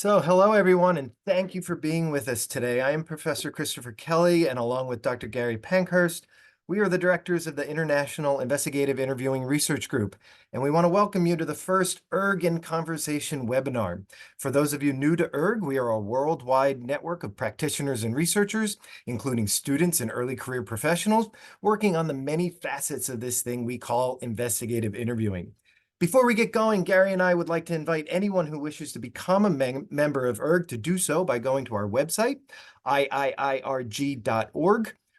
So, hello everyone, and thank you for being with us today. I am Professor Christopher Kelly, and along with Dr. Gary Pankhurst, we are the directors of the International Investigative Interviewing Research Group, and we want to welcome you to the first iIIRG in Conversation webinar. For those of you new to iIIRG, we are a worldwide network of practitioners and researchers, including students and early career professionals, working on the many facets of this thing we call investigative interviewing. Before we get going, Gary and I would like to invite anyone who wishes to become a member of iIIRG to do so by going to our website, iiirg.org,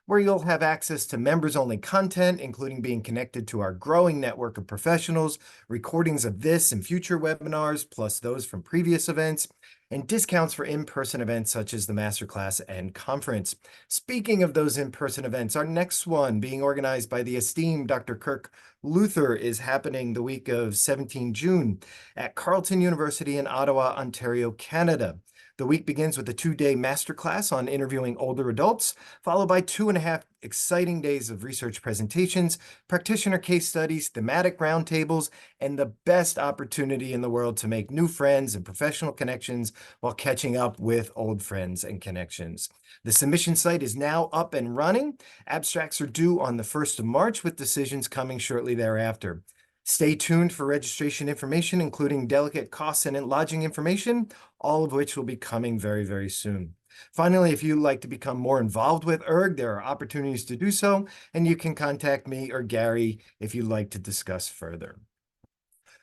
where you'll have access to members-only content, including being connected to our growing network of professionals, recordings of this and future webinars, plus those from previous events, and discounts for in-person events such as the Masterclass and Conference. Speaking of those in-person events, our next one, being organized by the esteemed Dr. Kirk Luther, is happening the week of 17 June at Carleton University in Ottawa, Ontario, Canada. The week begins with a 2-day masterclass on interviewing older adults, followed by 2.5 exciting days of research presentations, practitioner case studies, thematic roundtables, and the best opportunity in the world to make new friends and professional connections while catching up with old friends and connections. The submission site is now up and running. Abstracts are due on the 1st of March, with decisions coming shortly thereafter. Stay tuned for registration information, including delegate costs and lodging information, all of which will be coming very, very soon. Finally, if you'd like to become more involved with iIIRG, there are opportunities to do so, and you can contact me or Gary if you'd like to discuss further.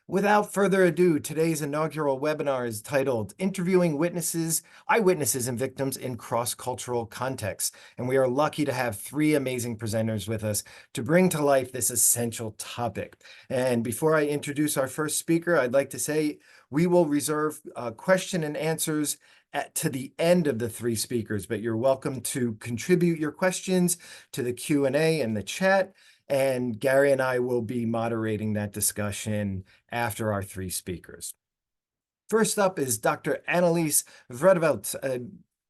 Without further ado, today's inaugural webinar is titled Interviewing Witnesses, Eyewitnesses and Victims in Cross-Cultural Contexts. And we are lucky to have 3 amazing presenters with us to bring to life this essential topic. And before I introduce our first speaker, I'd like to say we will reserve question and answers to the end of the 3 speakers, but you're welcome to contribute your questions to the Q&A and the chat. And Gary and I will be moderating that discussion after our 3 speakers. First up is Dr. Annelies Vredeveldt, a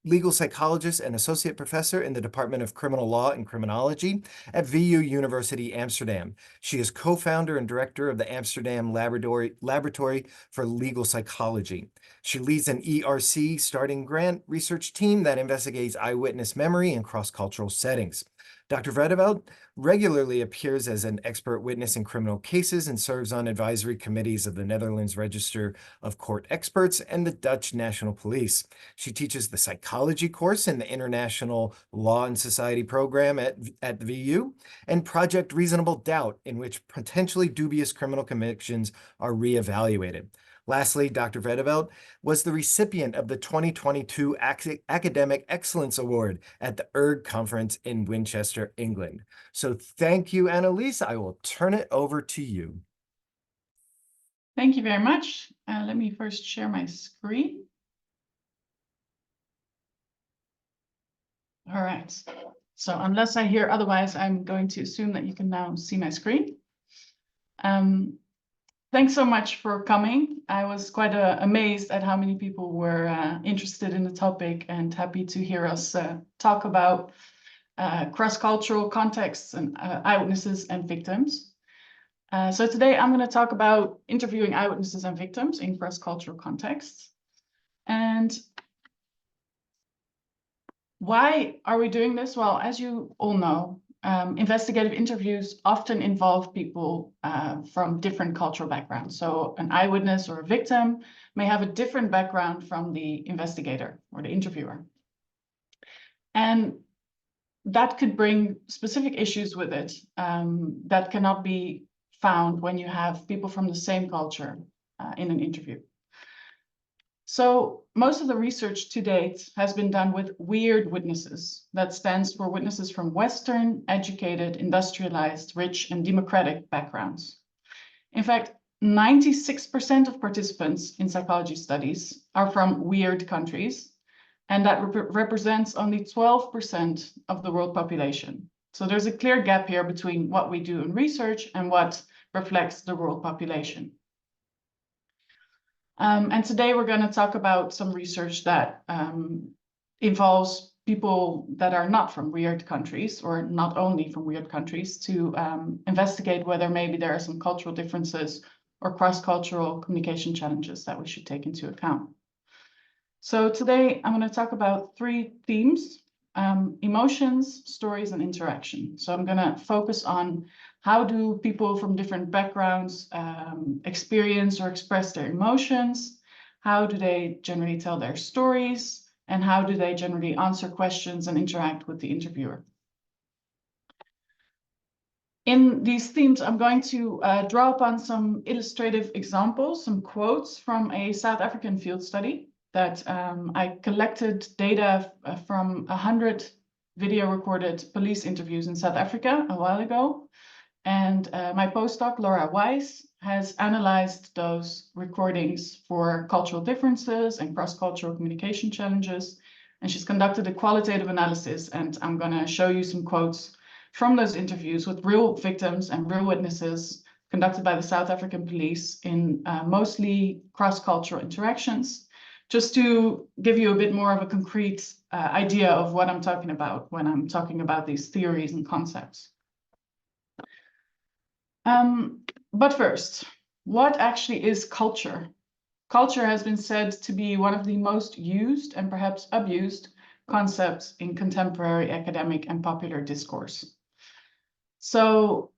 legal psychologist and associate professor in the Department of Criminal Law and Criminology at VU University, Amsterdam. She is co-founder and director of the Amsterdam Laboratory for Legal Psychology. She leads an ERC starting grant research team that investigates eyewitness memory in cross-cultural settings. Dr. Vredeveldt regularly appears as an expert witness in criminal cases and serves on advisory committees of the Netherlands Register of Court Experts and the Dutch National Police. She teaches the psychology course in the International Law and Society program at the VU and Project Reasonable Doubt, in which potentially dubious criminal convictions are reevaluated. Lastly, Dr. Vredeveldt was the recipient of the 2022 Academic Excellence Award at the iIIRG Conference in Winchester, England. So thank you, Annelies. I will turn it over to you. Thank you very much. Let me first share my screen. All right. So unless I hear otherwise, I'm going to assume that you can now see my screen. Thanks so much for coming. I was quite amazed at how many people were interested in the topic and happy to hear us talk about cross-cultural contexts and eyewitnesses and victims. So today I'm going to talk about interviewing eyewitnesses and victims in cross-cultural contexts. And why are we doing this? Well, as you all know, investigative interviews often involve people from different cultural backgrounds. So an eyewitness or a victim may have a different background from the investigator or the interviewer. And that could bring specific issues with it that cannot be found when you have people from the same culture in an interview. So most of the research to date has been done with weird witnesses. That stands for witnesses from Western, educated, industrialized, rich, and democratic backgrounds. In fact, 96% of participants in psychology studies are from weird countries, and that represents only 12% of the world population. So there's a clear gap here between what we do in research and what reflects the world population. And today we're going to talk about some research that involves people that are not from weird countries, or not only from weird countries, to investigate whether maybe there are some cultural differences or cross-cultural communication challenges that we should take into account. So today I'm going to talk about three themes: emotions, stories, and interaction. So I'm going to focus on how do people from different backgrounds experience or express their emotions, how do they generally tell their stories, and how do they generally answer questions and interact with the interviewer. In these themes, I'm going to draw upon some illustrative examples, some quotes from a South African field study that I collected data from 100 video recorded police interviews in South Africa a while ago. And my postdoc, Laura Weiss, has analyzed those recordings for cultural differences and cross-cultural communication challenges. And she's conducted a qualitative analysis, and I'm going to show you some quotes from those interviews with real victims and real witnesses conducted by the South African police in mostly cross-cultural interactions, just to give you a bit more of a concrete idea of what I'm talking about when I'm talking about these theories and concepts. But first, what actually is culture? Culture has been said to be one of the most used and perhaps abused concepts in contemporary academic and popular discourse. So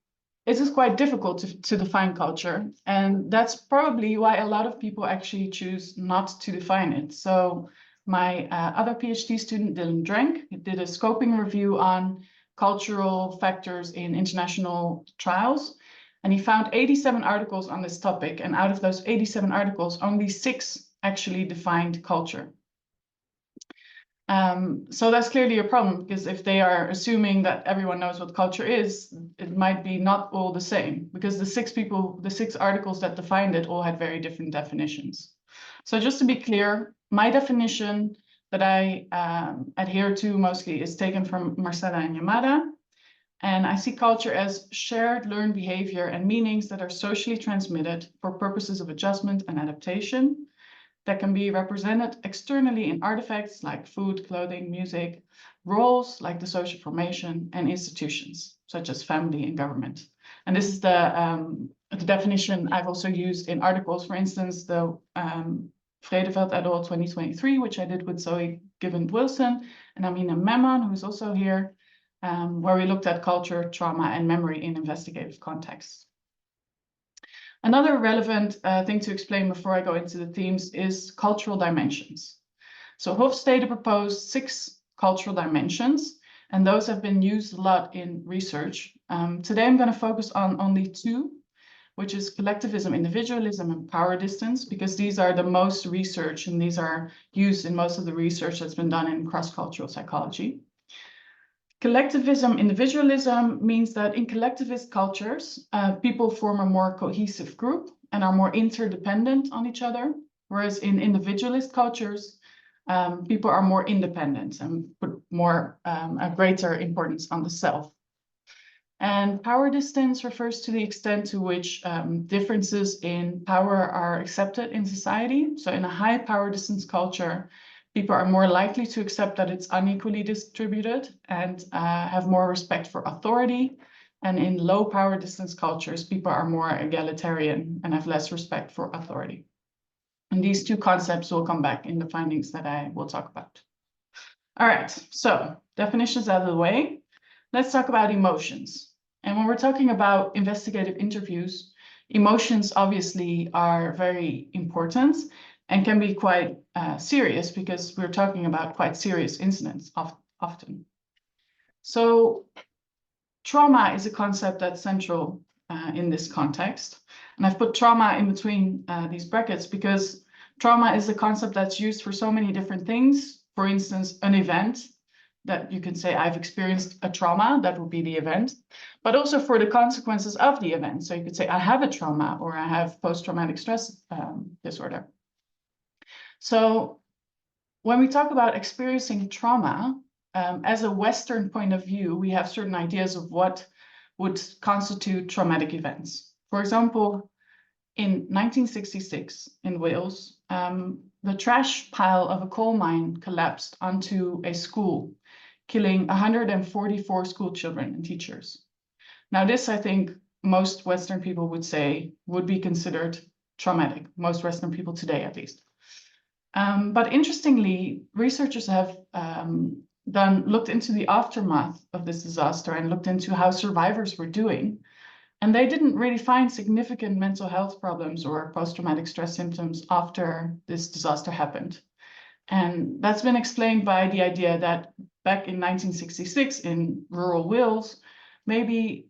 it is quite difficult to define culture, and that's probably why a lot of people actually choose not to define it. So my other PhD student, Dylan Drenk, did a scoping review on cultural factors in international trials, and he found 87 articles on this topic, and out of those 87 articles, only 6 actually defined culture. So that's clearly a problem, because if they are assuming that everyone knows what culture is, it might be not all the same, because the 6 articles that defined it all had very different definitions. So just to be clear, my definition that I adhere to mostly is taken from Marcella and Yamada. And I see culture as shared learned behavior and meanings that are socially transmitted for purposes of adjustment and adaptation, that can be represented externally in artifacts like food, clothing, music, roles like the social formation, and institutions such as family and government. And this is the definition I've also used in articles, for instance, the Vredeveldt et al. 2023, which I did with Zoe Gibbon-Wilson and Amina Memon, who's also here, where we looked at culture, trauma, and memory in investigative contexts. Another relevant thing to explain before I go into the themes is cultural dimensions. So Hofstede proposed 6 cultural dimensions, and those have been used a lot in research. Today I'm going to focus on only 2, which is collectivism, individualism, and power distance, because these are the most researched, and these are used in most of the research that's been done in cross-cultural psychology. Collectivism, individualism means that in collectivist cultures, people form a more cohesive group and are more interdependent on each other, whereas in individualist cultures, people are more independent and put more a greater importance on the self. And power distance refers to the extent to which differences in power are accepted in society. So in a high power distance culture, people are more likely to accept that it's unequally distributed and have more respect for authority. And in low power distance cultures, people are more egalitarian and have less respect for authority. And these 2 concepts will come back in the findings that I will talk about. All right, so definitions out of the way. Let's talk about emotions. And when we're talking about investigative interviews, emotions obviously are very important and can be quite serious, because we're talking about quite serious incidents often. So trauma is a concept that's central in this context. And I've put trauma in between these brackets because trauma is a concept that's used for so many different things. For instance, an event that you can say, I've experienced a trauma, that would be the event, but also for the consequences of the event. So you could say, I have a trauma, or I have post-traumatic stress disorder. So when we talk about experiencing trauma, as a Western point of view, we have certain ideas of what would constitute traumatic events. For example, in 1966 in Wales, the trash pile of a coal mine collapsed onto a school, killing 144 school children and teachers. Now this, I think, most Western people would say would be considered traumatic, most Western people today at least. But interestingly, researchers have looked into the aftermath of this disaster and looked into how survivors were doing. And they didn't really find significant mental health problems or post-traumatic stress symptoms after this disaster happened. And that's been explained by the idea that back in 1966 in rural Wales, maybe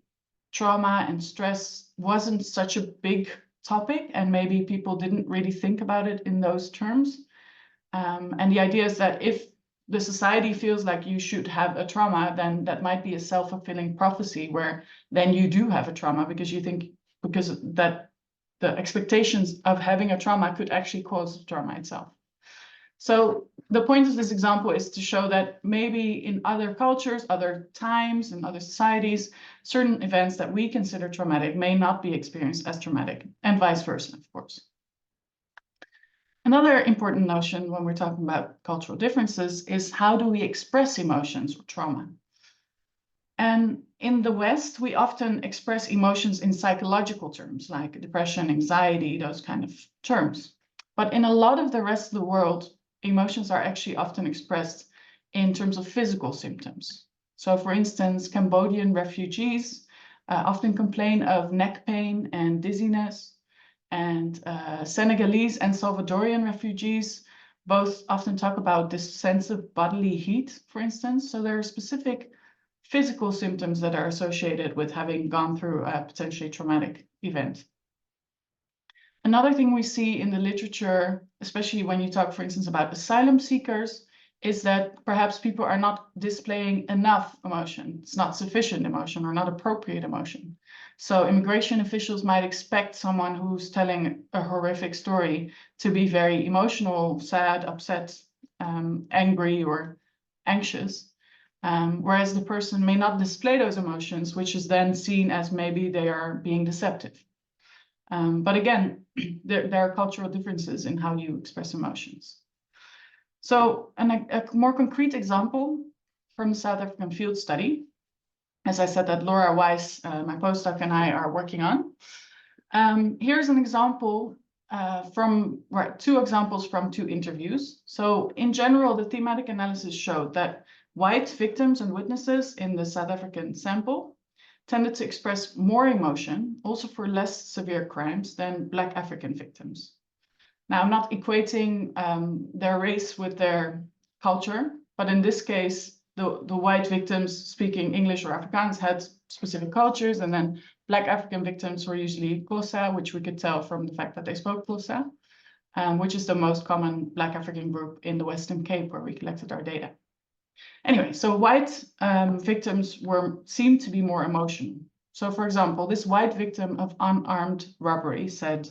trauma and stress wasn't such a big topic, and maybe people didn't really think about it in those terms. And the idea is that if the society feels like you should have a trauma, then that might be a self-fulfilling prophecy where then you do have a trauma because you think, because that the expectations of having a trauma could actually cause the trauma itself. So the point of this example is to show that maybe in other cultures, other times, and other societies, certain events that we consider traumatic may not be experienced as traumatic, and vice versa, of course. Another important notion when we're talking about cultural differences is how do we express emotions or trauma? And in the West, we often express emotions in psychological terms like depression, anxiety, those kind of terms. But in a lot of the rest of the world, emotions are actually often expressed in terms of physical symptoms. So for instance, Cambodian refugees often complain of neck pain and dizziness. And Senegalese and Salvadorian refugees both often talk about this sense of bodily heat, for instance. So there are specific physical symptoms that are associated with having gone through a potentially traumatic event. Another thing we see in the literature, especially when you talk, for instance, about asylum seekers, is that perhaps people are not displaying enough emotion. It's not sufficient emotion or not appropriate emotion. So immigration officials might expect someone who's telling a horrific story to be very emotional, sad, upset, angry, or anxious. Whereas the person may not display those emotions, which is then seen as maybe they are being deceptive. But again, there are cultural differences in how you express emotions. So a more concrete example from the South African field study, as I said, that Laura Weiss, my postdoc, and I are working on. Here's an example two examples from 2 interviews. So in general, the thematic analysis showed that white victims and witnesses in the South African sample tended to express more emotion, also for less severe crimes, than Black African victims. Now, I'm not equating their race with their culture, but in this case, the white victims speaking English or Afrikaans had specific cultures, and then Black African victims were usually Xhosa, which we could tell from the fact that they spoke Xhosa, which is the most common Black African group in the Western Cape where we collected our data. Anyway, so white victims seemed to be more emotional. So for example, this white victim of unarmed robbery said,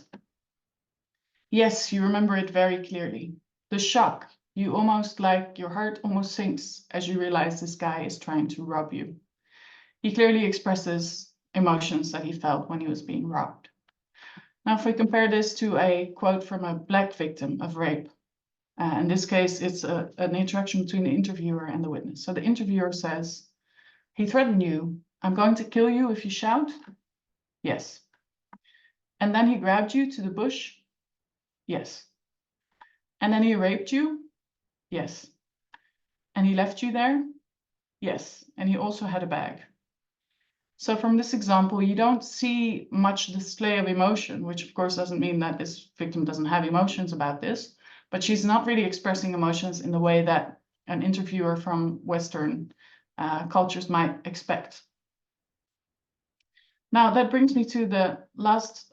"Yes, you remember it very clearly. The shock, your heart almost sinks as you realize this guy is trying to rob you." He clearly expresses emotions that he felt when he was being robbed. Now, if we compare this to a quote from a Black victim of rape, in this case, it's an interaction between the interviewer and the witness. So the interviewer says, "He threatened you. I'm going to kill you if you shout." "Yes." "And then he grabbed you to the bush." "Yes." "And then he raped you?" "Yes." "And he left you there?" "Yes." "And he also had a bag." So from this example, you don't see much display of emotion, which of course doesn't mean that this victim doesn't have emotions about this, but she's not really expressing emotions in the way that an interviewer from Western cultures might expect. Now, that brings me to the last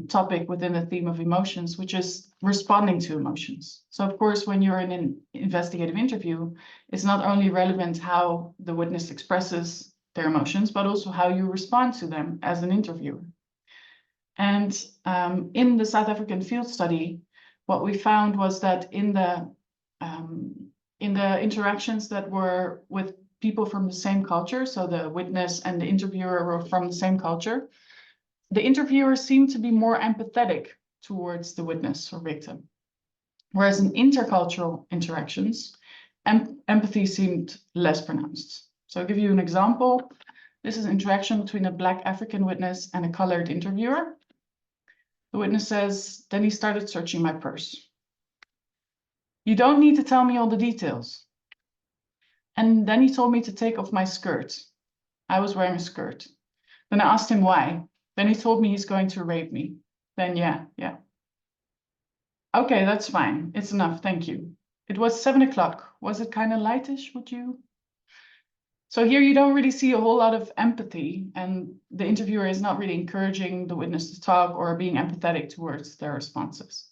topic within the theme of emotions, which is responding to emotions. So of course, when you're in an investigative interview, it's not only relevant how the witness expresses their emotions, but also how you respond to them as an interviewer. And in the South African field study, what we found was that in the interactions that were with people from the same culture, so the witness and the interviewer were from the same culture, the interviewer seemed to be more empathetic towards the witness or victim. Whereas in intercultural interactions, empathy seemed less pronounced. So I'll give you an example. This is an interaction between a Black African witness and a colored interviewer. The witness says, "Then he started searching my purse." You don't need to tell me all the details. And then he told me to take off my skirt. I was wearing a skirt. Then I asked him why. Then he told me he's going to rape me. Then yeah. Okay, that's fine. It's enough, thank you. It was 7 o'clock. Was it kind of lightish, would you? So here you don't really see a whole lot of empathy, and the interviewer is not really encouraging the witness to talk or being empathetic towards their responses.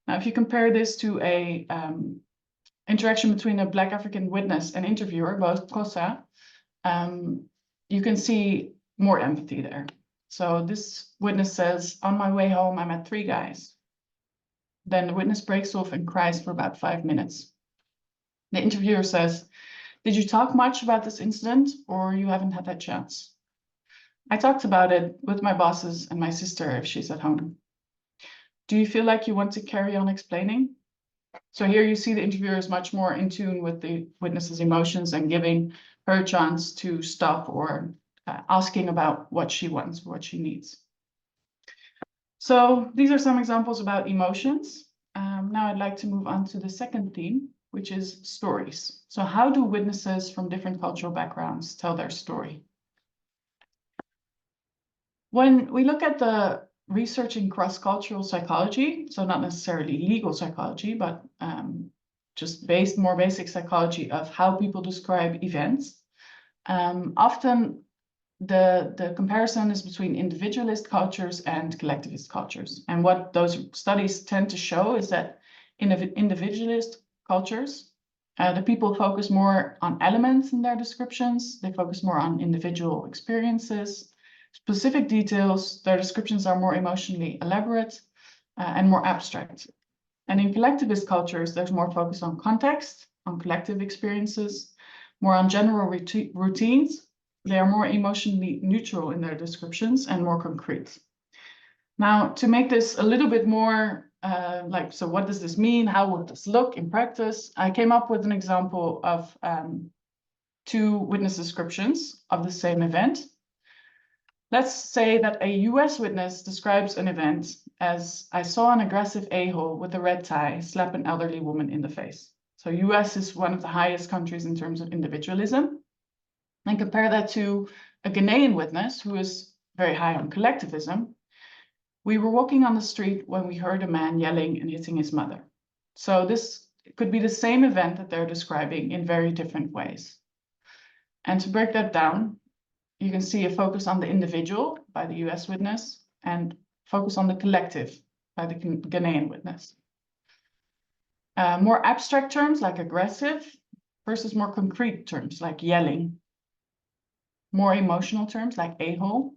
Now, if you compare this to a interaction between a Black African witness and interviewer, both Xhosa, you can see more empathy there. So this witness says, on my way home, I met 3 guys. Then the witness breaks off and cries for about 5 minutes. The interviewer says, did you talk much about this incident, or you haven't had that chance? I talked about it with my bosses and my sister if she's at home. Do you feel like you want to carry on explaining? So here you see the interviewer is much more in tune with the witness's emotions and giving her a chance to stop or asking about what she wants, what she needs. So these are some examples about emotions. Now I'd like to move on to the second theme, which is stories. So how do witnesses from different cultural backgrounds tell their story? When we look at the research in cross-cultural psychology, so not necessarily legal psychology, but just more basic psychology of how people describe events, often the comparison is between individualist cultures and collectivist cultures. And what those studies tend to show is that in individualist cultures, the people focus more on elements in their descriptions. They focus more on individual experiences, specific details. Their descriptions are more emotionally elaborate and more abstract. And in collectivist cultures, there's more focus on context, on collective experiences, more on general routines. They are more emotionally neutral in their descriptions and more concrete. Now, to make this a little bit more so what does this mean? How would this look in practice? I came up with an example of 2 witness descriptions of the same event. Let's say that a US witness describes an event as, I saw an aggressive a-hole with a red tie slap an elderly woman in the face. So US is one of the highest countries in terms of individualism. And compare that to a Ghanaian witness who is very high on collectivism. We were walking on the street when we heard a man yelling and hitting his mother. So this could be the same event that they're describing in very different ways. And to break that down, you can see a focus on the individual by the US witness and focus on the collective by the Ghanaian witness. More abstract terms like aggressive versus more concrete terms like yelling. More emotional terms like a-hole,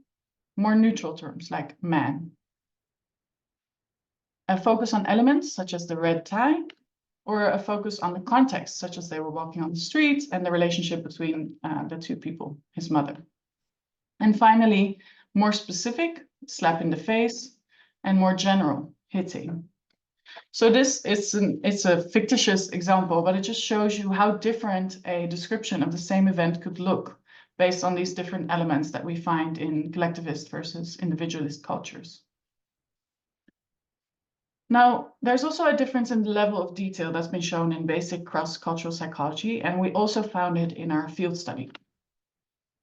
more neutral terms like man. A focus on elements such as the red tie, or a focus on the context, such as they were walking on the street and the relationship between the 2 people, his mother. And finally, more specific, slap in the face, and more general, hitting. So this it's a fictitious example, but it just shows you how different a description of the same event could look based on these different elements that we find in collectivist versus individualist cultures. Now, there's also a difference in the level of detail that's been shown in basic cross-cultural psychology, and we also found it in our field study.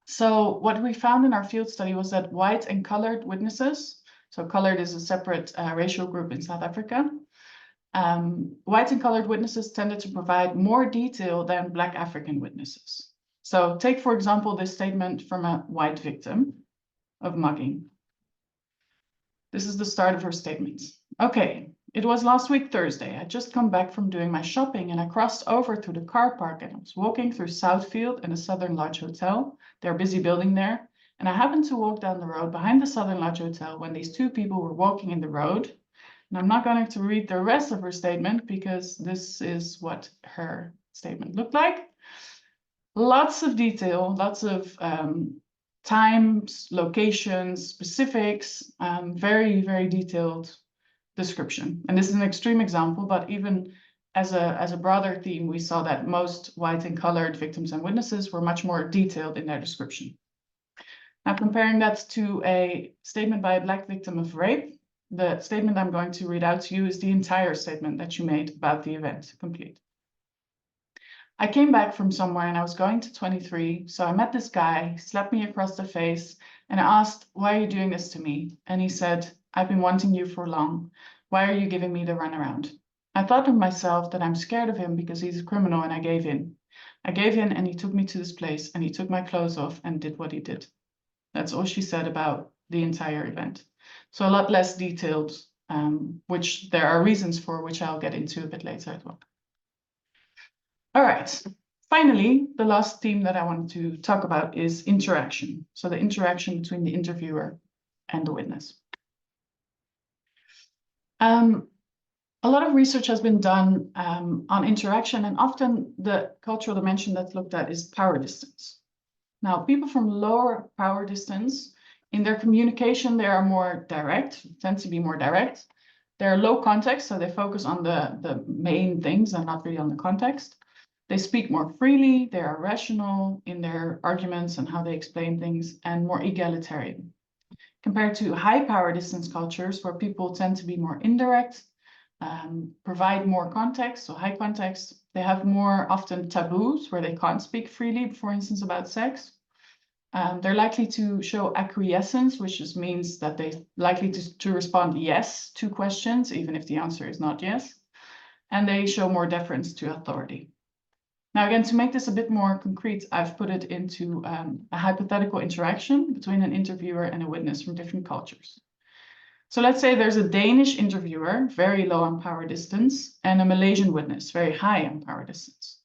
So what we found in our field study was that white and colored witnesses, so colored is a separate racial group in South Africa, white and colored witnesses tended to provide more detail than Black African witnesses. So take, for example, this statement from a white victim of mugging. This is the start of her statement. Okay, it was last week Thursday. I'd just come back from doing my shopping and I crossed over to the car park and I was walking through Southfield and the Southern Lodge Hotel. They're busy building there. And I happened to walk down the road behind the Southern Lodge Hotel when these 2 people were walking in the road. And I'm not going to read the rest of her statement because this is what her statement looked like. Lots of detail, lots of times, locations, specifics, very, very detailed description. And this is an extreme example, but even as a broader theme, we saw that most white and colored victims and witnesses were much more detailed in their description. Now, comparing that to a statement by a Black victim of rape, the statement I'm going to read out to you is the entire statement that you made about the event, complete. I came back from somewhere and I was going to 23, so I met this guy, slapped me across the face, and I asked, why are you doing this to me? And he said, I've been wanting you for long. Why are you giving me the runaround? I thought to myself that I'm scared of him because he's a criminal, and I gave in. I gave in and he took me to this place and he took my clothes off and did what he did. That's all she said about the entire event. So a lot less detailed, which there are reasons for, which I'll get into a bit later as well. All right. Finally, the last theme that I want to talk about is interaction. So the interaction between the interviewer and the witness. A lot of research has been done on interaction, and often the cultural dimension that's looked at is power distance. Now, people from lower power distance, in their communication, they are more direct, tend to be more direct. They're low context, so they focus on the main things and not really on the context. They speak more freely, they are rational in their arguments and how they explain things, and more egalitarian. Compared to high power distance cultures, where people tend to be more indirect, provide more context, so high context, they have more often taboos where they can't speak freely, for instance, about sex. They're likely to show acquiescence, which just means that they're likely to respond yes to questions, even if the answer is not yes. And they show more deference to authority. Now, again, to make this a bit more concrete, I've put it into a hypothetical interaction between an interviewer and a witness from different cultures. So let's say there's a Danish interviewer, very low on power distance, and a Malaysian witness, very high on power distance.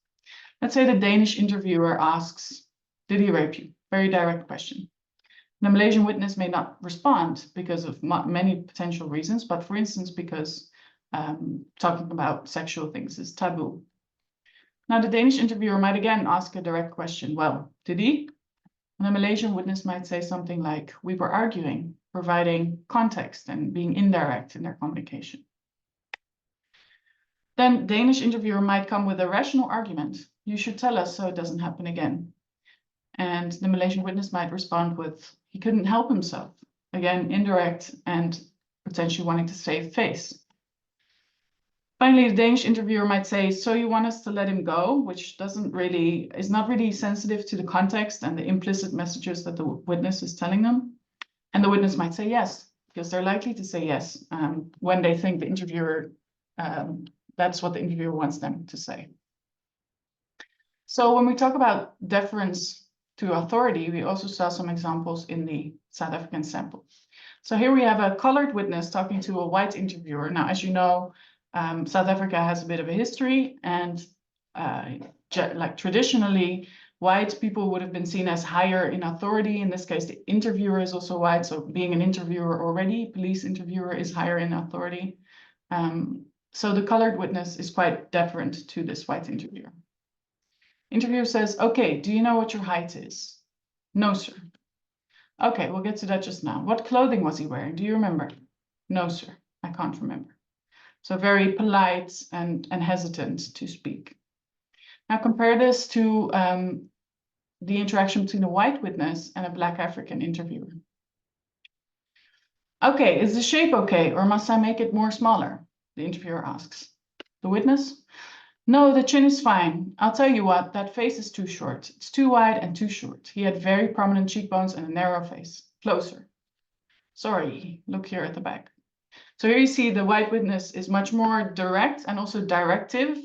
Let's say the Danish interviewer asks, did he rape you? Very direct question. The Malaysian witness may not respond because of many potential reasons, but for instance, because talking about sexual things is taboo. Now, the Danish interviewer might again ask a direct question. Well, did he? And the Malaysian witness might say something like, we were arguing, providing context and being indirect in their communication. Then Danish interviewer might come with a rational argument. You should tell us so it doesn't happen again. And the Malaysian witness might respond with, he couldn't help himself. Again, indirect and potentially wanting to save face. Finally, the Danish interviewer might say, so you want us to let him go, which is not really sensitive to the context and the implicit messages that the witness is telling them. And the witness might say yes, because they're likely to say yes when they think the interviewer, that's what the interviewer wants them to say. So when we talk about deference to authority, we also saw some examples in the South African sample. So here we have a colored witness talking to a white interviewer. Now, as you know, South Africa has a bit of a history, and like traditionally, white people would have been seen as higher in authority. In this case, the interviewer is also white, so being an interviewer already, police interviewer is higher in authority. So the colored witness is quite deferent to this white interviewer. Interviewer says, okay, do you know what your height is? No, sir. Okay, we'll get to that just now. What clothing was he wearing? Do you remember? No, sir, I can't remember. So very polite and hesitant to speak. Now compare this to the interaction between a white witness and a Black African interviewer. Okay, is the shape okay, or must I make it more smaller? The interviewer asks. The witness? No, the chin is fine. I'll tell you what, that face is too short. It's too wide and too short. He had very prominent cheekbones and a narrow face. Closer. Sorry, look here at the back. So here you see the white witness is much more direct and also directive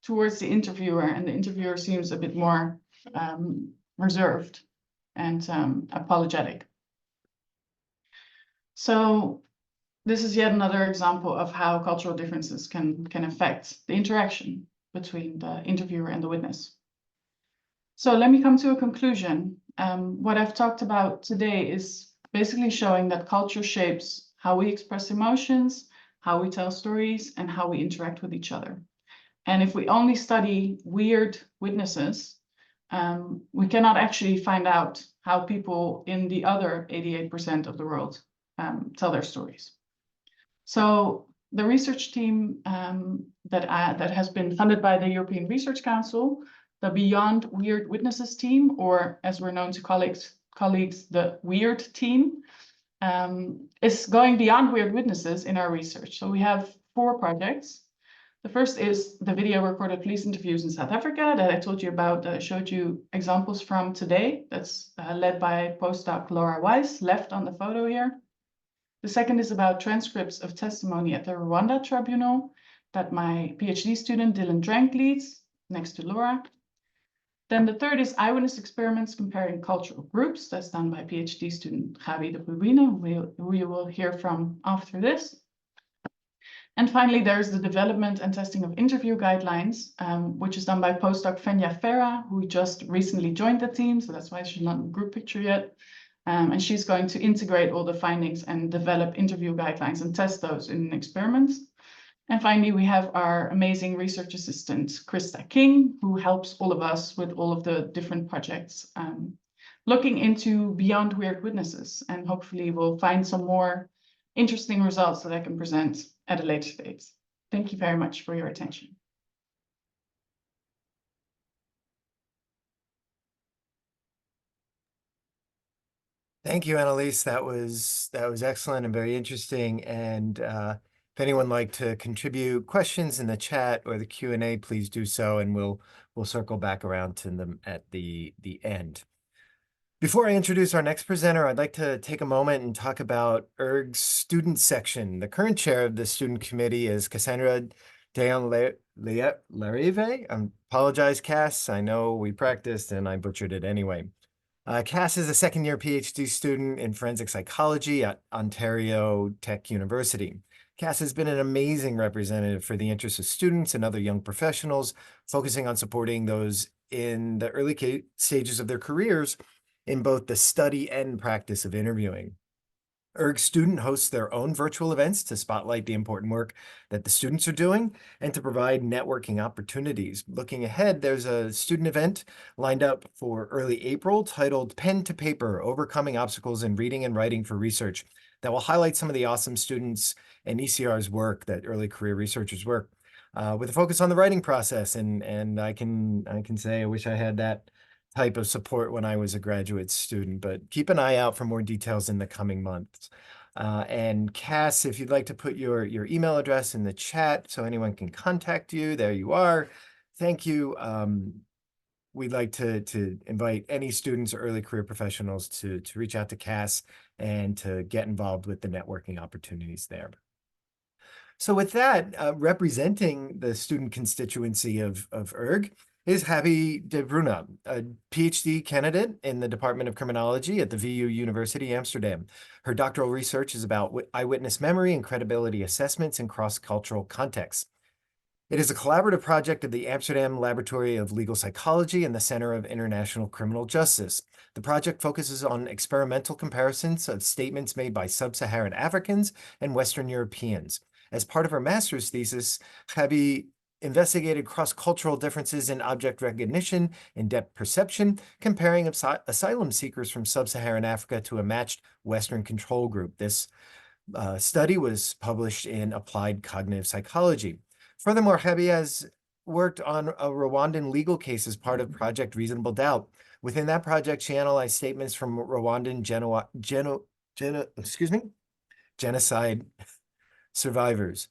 towards the interviewer, and the interviewer seems a bit more reserved and apologetic. So this is yet another example of how cultural differences can affect the interaction between the interviewer and the witness. So let me come to a conclusion. What I've talked about today is basically showing that culture shapes how we express emotions, how we tell stories, and how we interact with each other. And if we only study weird witnesses, we cannot actually find out how people in the other 88% of the world tell their stories. So the research team that has been funded by the European Research Council, the Beyond Weird Witnesses team, or as we're known to colleagues, the WEIRD team, is going beyond weird witnesses in our research. So we have 4 projects. The first is the video recorded police interviews in South Africa that I told you about, that I showed you examples from today. That's led by postdoc Laura Weiss, left on the photo here. The second is about transcripts of testimony at the Rwanda Tribunal that my PhD student Dylan Drank leads, next to Laura. Then the third is eyewitness experiments comparing cultural groups. That's done by PhD student Gabi de Bruyne, who you will hear from after this. And finally, there's the development and testing of interview guidelines, which is done by postdoc Fenya Farah, who just recently joined the team. So that's why she's not in the group picture yet. And she's going to integrate all the findings and develop interview guidelines and test those in experiments. And finally, we have our amazing research assistant, Krista King, who helps all of us with all of the different projects, looking into beyond weird witnesses. And hopefully we'll find some more interesting results that I can present at a later date. Thank you very much for your attention. Thank you, Annelies. That was excellent and very interesting. And if anyone would like to contribute questions in the chat or the Q&A, please do so, and we'll circle back around to them at the end. Before I introduce our next presenter, I'd like to take a moment and talk about iIIRG's student section. The current chair of the student committee is Cassandra Deon-Larive. I apologize, Cass. I know we practiced and I butchered it anyway. Cass is a second-year PhD student in forensic psychology at Ontario Tech University. Cass has been an amazing representative for the interests of students and other young professionals, focusing on supporting those in the early stages of their careers in both the study and practice of interviewing. iIIRG student hosts their own virtual events to spotlight the important work that the students are doing and to provide networking opportunities. Looking ahead, there's a student event lined up for early April titled Pen to Paper, Overcoming Obstacles in Reading and Writing for Research, that will highlight some of the awesome students and ECR's work, that early career researchers' work, with a focus on the writing process. And I can say I wish I had that type of support when I was a graduate student, but keep an eye out for more details in the coming months. And Cass, if you'd like to put your email address in the chat so anyone can contact you, there you are. Thank you. We'd like to invite any students or early career professionals to reach out to Cass and to get involved with the networking opportunities there. So with that, representing the student constituency of iIIRG is Gabi de Bruyne, a PhD candidate in the Department of Criminology at the VU University, Amsterdam. Her doctoral research is about eyewitness memory and credibility assessments in cross-cultural contexts. It is a collaborative project of the Amsterdam Laboratory of Legal Psychology and the Center of International Criminal Justice. The project focuses on experimental comparisons of statements made by sub-Saharan Africans and Western Europeans. As part of her master's thesis, Gabi investigated cross-cultural differences in object recognition and depth perception, comparing asylum seekers from sub-Saharan Africa to a matched Western control group. This study was published in Applied Cognitive Psychology. Furthermore, Gabi has worked on a Rwandan legal case as part of Project Reasonable Doubt. Within that project, she analyzed statements from Rwandan genocide survivors.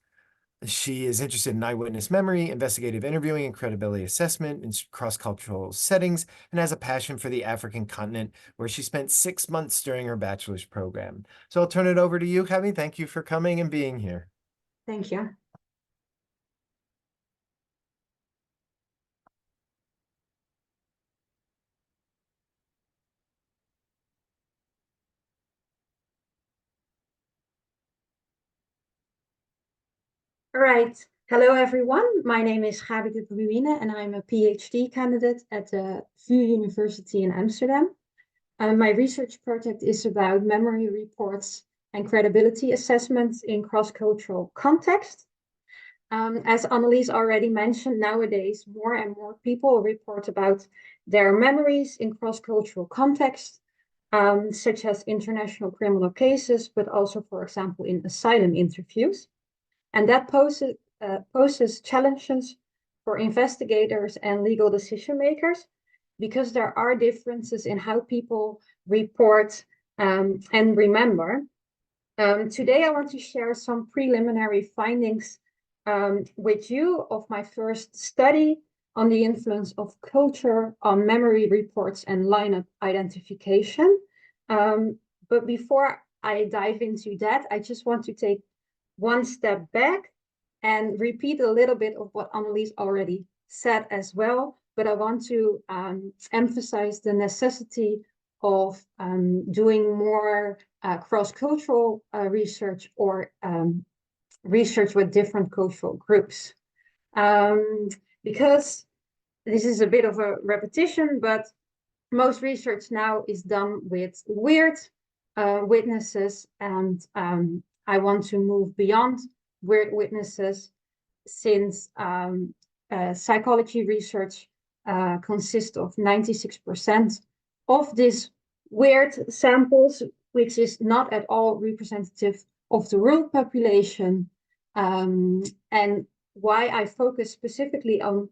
She is interested in eyewitness memory, investigative interviewing, and credibility assessment in cross-cultural settings, and has a passion for the African continent, where she spent 6 months during her bachelor's program. So I'll turn it over to you, Gabi. Thank you for coming and being here. Thank you. All right. Hello, everyone. My name is Gabi de Bruyne, and I'm a PhD candidate at the VU University in Amsterdam. My research project is about memory reports and credibility assessments in cross-cultural context. As Annelies already mentioned, nowadays, more and more people report about their memories in cross-cultural context, such as international criminal cases, but also, for example, in asylum interviews. And that poses challenges for investigators and legal decision makers, because there are differences in how people report and remember. Today, I want to share some preliminary findings with you of my first study on the influence of culture on memory reports and lineup identification. But before I dive into that, I just want to take one step back and repeat a little bit of what Annelies already said as well. But I want to emphasize the necessity of doing more cross-cultural research or research with different cultural groups. Because this is a bit of a repetition, but most research now is done with weird witnesses, and I want to move beyond weird witnesses, since psychology research consists of 96% of these weird samples, which is not at all representative of the world population. And why I focus specifically on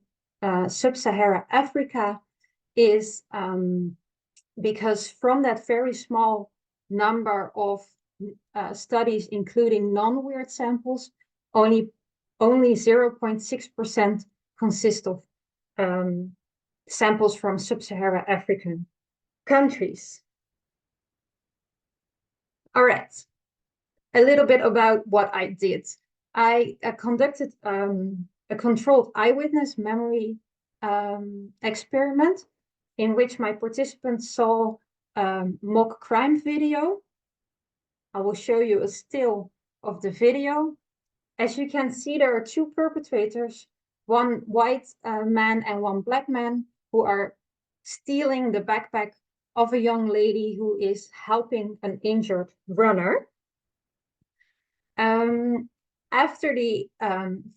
sub-Saharan Africa is because from that very small number of studies, including non-weird samples, only 0.6% consist of samples from sub-Saharan African countries. All right, a little bit about what I did. I conducted a controlled eyewitness memory experiment in which my participants saw mock crime video. I will show you a still of the video. As you can see, there are two perpetrators, one white man and one black man, who are stealing the backpack of a young lady who is helping an injured runner. After the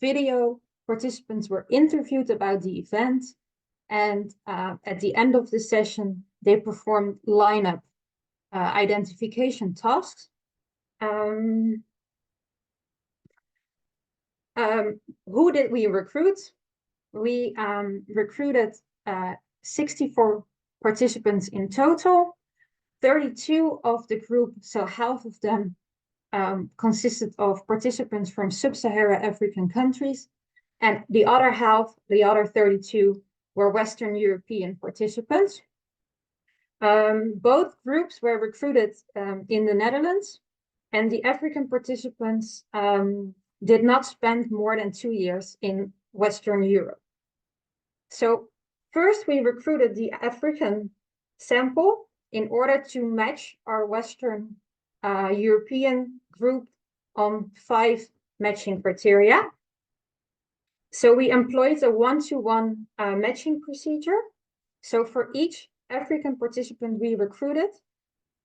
video, participants were interviewed about the event, and at the end of the session, they performed lineup identification tasks. Who did we recruit? We recruited 64 participants in total. 32 of the group, so half of them, consisted of participants from sub-Saharan African countries, and the other half, the other 32, were Western European participants. Both groups were recruited in the Netherlands, and the African participants did not spend more than 2 years in Western Europe. So first we recruited the African sample in order to match our Western European group on 5 matching criteria. So we employed a 1-to-1 matching procedure. So for each African participant we recruited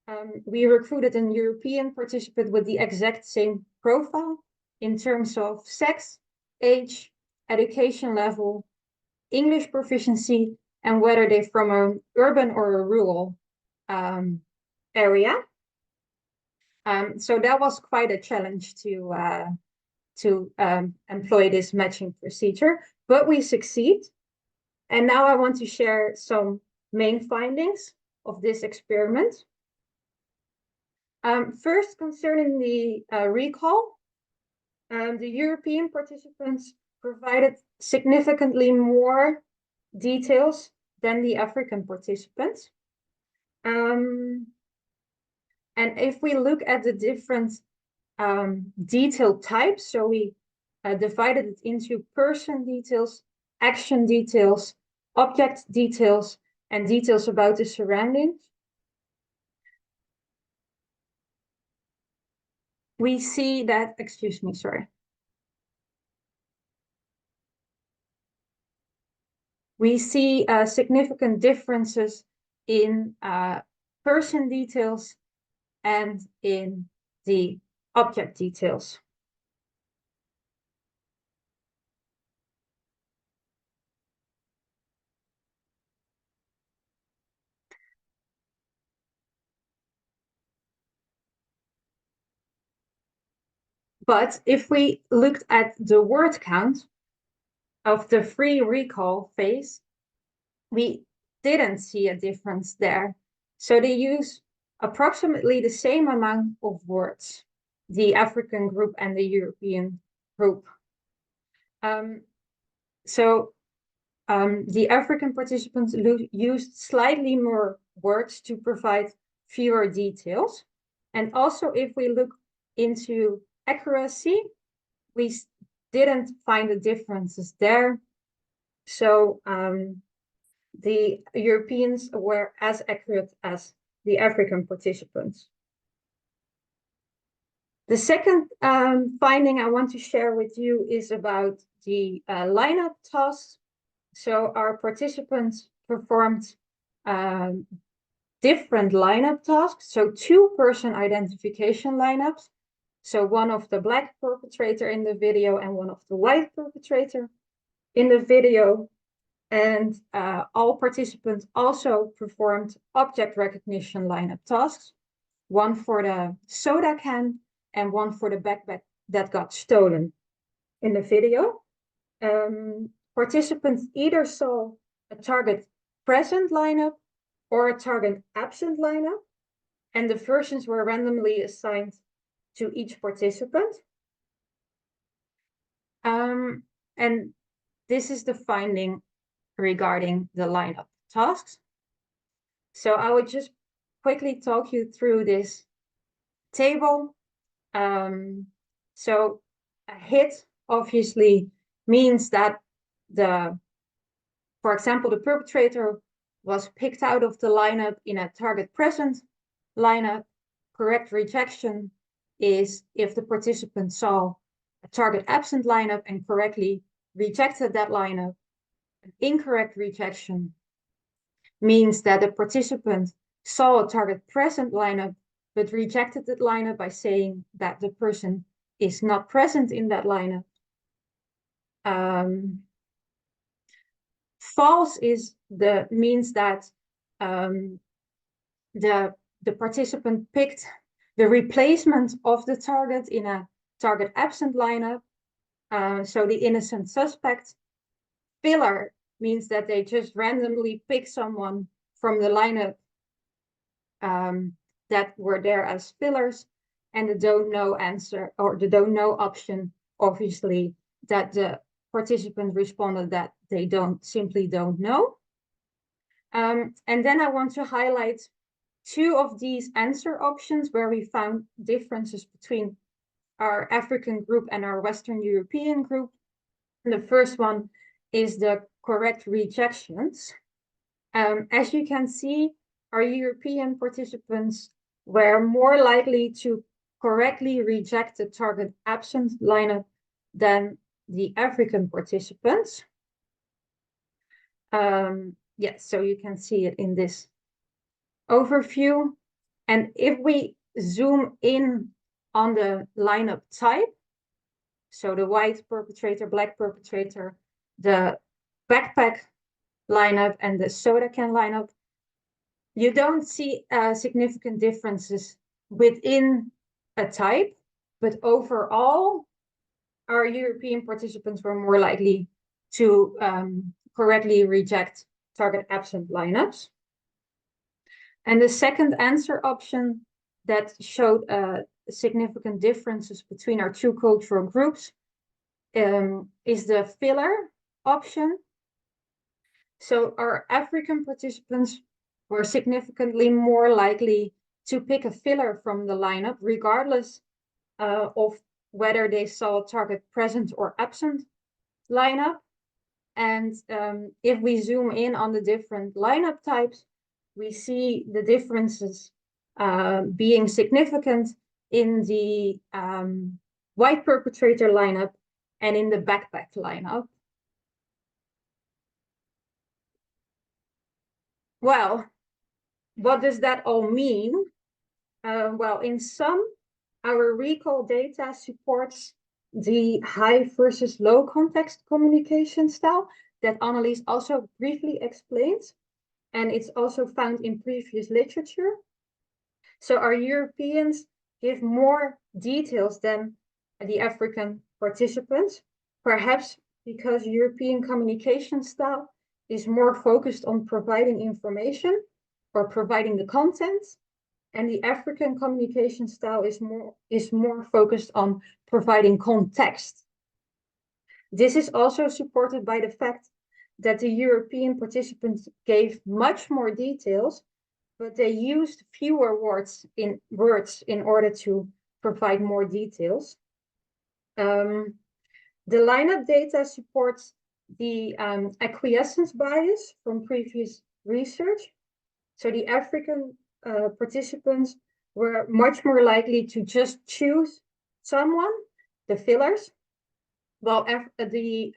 an European participant with the exact same profile in terms of sex, age, education level, English proficiency, and whether they're from an urban or a rural area. So that was quite a challenge to employ this matching procedure, but we succeed. And now I want to share some main findings of this experiment. First, concerning the recall, the European participants provided significantly more details than the African participants. And if we look at the different detail types, so we divided it into person details, action details, object details, and details about the surroundings. We see that, excuse me, sorry. We see significant differences in person details and in the object details. But if we looked at the word count of the free recall phase, we didn't see a difference there. So they use approximately the same amount of words. the African group and the European group. The African participants used slightly more words to provide fewer details. And also, if we look into accuracy, we didn't find the differences there. So the Europeans were as accurate as the African participants. The second finding I want to share with you is about the lineup tasks. So our participants performed different lineup tasks. So 2-person identification lineups. So one of the black perpetrator in the video and one of the white perpetrator in the video. And all participants also performed object recognition lineup tasks. One for the soda can and one for the backpack that got stolen in the video. Participants either saw a target present lineup or a target absent lineup, and the versions were randomly assigned to each participant. And this is the finding regarding the lineup tasks. So I would just quickly talk you through this table. So a hit obviously means that for example, the perpetrator was picked out of the lineup in a target present lineup. Correct rejection is if the participant saw a target absent lineup and correctly rejected that lineup. An incorrect rejection means that the participant saw a target present lineup but rejected that lineup by saying that the person is not present in that lineup. False means that the participant picked the replacement of the target in a target absent lineup. So the innocent suspect. Filler means that they just randomly pick someone from the lineup that were there as fillers, and the don't know answer or the don't know option, obviously, that the participant responded that they simply don't know. And then I want to highlight 2 of these answer options where we found differences between our African group and our Western European group. And the first one is the correct rejections. As you can see, our European participants were more likely to correctly reject the target absent lineup than the African participants. Yes, so you can see it in this overview. And if we zoom in on the lineup type, so the white perpetrator, black perpetrator, the backpack lineup, and the soda can lineup, you don't see significant differences within a type, but overall, our European participants were more likely to correctly reject target absent lineups. And the second answer option that showed significant differences between our 2 cultural groups is the filler option. So our African participants were significantly more likely to pick a filler from the lineup, regardless of whether they saw a target present or absent lineup. And if we zoom in on the different lineup types, we see the differences being significant in the white perpetrator lineup and in the backpack lineup. Well, what does that all mean? Well, in sum, our recall data supports the high versus low context communication style that Annelies also briefly explained. And it's also found in previous literature. So our Europeans give more details than the African participants, perhaps because European communication style is more focused on providing information or providing the content. and the African communication style is more focused on providing context. This is also supported by the fact that the European participants gave much more details, but they used fewer words in order to provide more details. The lineup data supports the acquiescence bias from previous research. So the African participants were much more likely to just choose someone, the fillers, while the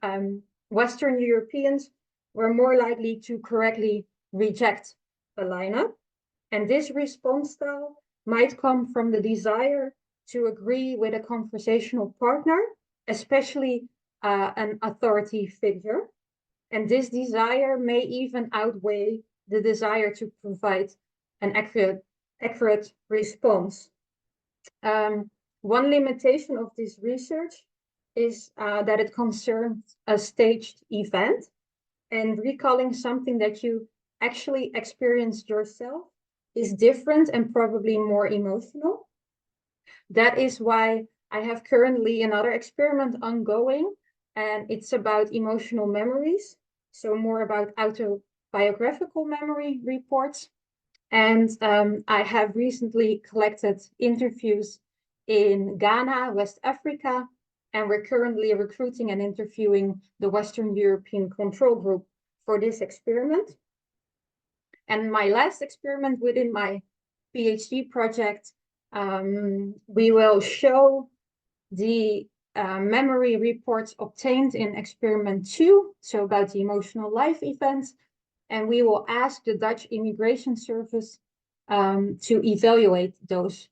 Western Europeans were more likely to correctly reject a lineup. And this response style might come from the desire to agree with a conversational partner, especially an authority figure. And this desire may even outweigh the desire to provide an accurate response. One limitation of this research is that it concerns a staged event, and recalling something that you actually experienced yourself is different and probably more emotional. That is why I have currently another experiment ongoing, and it's about emotional memories, so more about autobiographical memory reports. And I have recently collected interviews in Ghana, West Africa, and we're currently recruiting and interviewing the Western European control group for this experiment. And my last experiment within my PhD project, we will show the memory reports obtained in experiment 2, so about the emotional life events, and we will ask the Dutch Immigration Service to evaluate those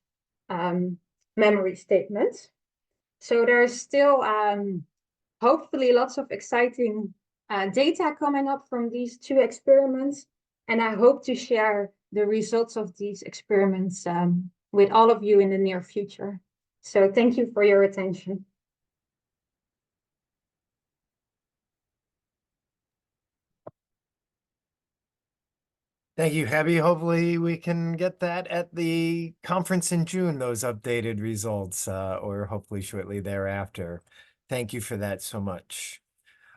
memory statements. So there's still hopefully lots of exciting data coming up from these 2 experiments, and I hope to share the results of these experiments with all of you in the near future. So thank you for your attention. Thank you, Abby. Hopefully we can get that at the conference in June, those updated results, or hopefully shortly thereafter. Thank you for that so much.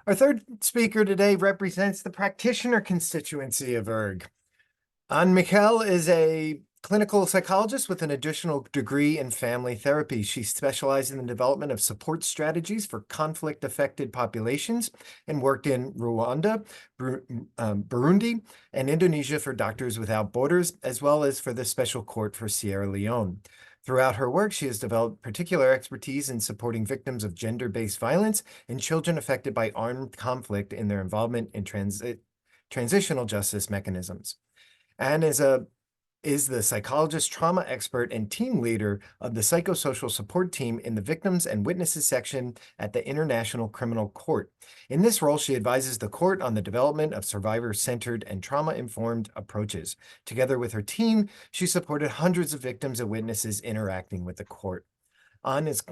Our third speaker today represents the practitioner constituency of iIIRG. Anne Michel is a clinical psychologist with an additional degree in family therapy. She specialized in the development of support strategies for conflict-affected populations and worked in Rwanda, Burundi, and Indonesia for Doctors Without Borders, as well as for the Special Court for Sierra Leone. Throughout her work, she has developed particular expertise in supporting victims of gender-based violence and children affected by armed conflict in their involvement in transitional justice mechanisms. Anne is the psychologist, trauma expert, and team leader of the psychosocial support team in the Victims and Witnesses section at the International Criminal Court. In this role, she advises the court on the development of survivor-centered and trauma-informed approaches. Together with her team, she supported hundreds of victims and witnesses interacting with the court. Anne is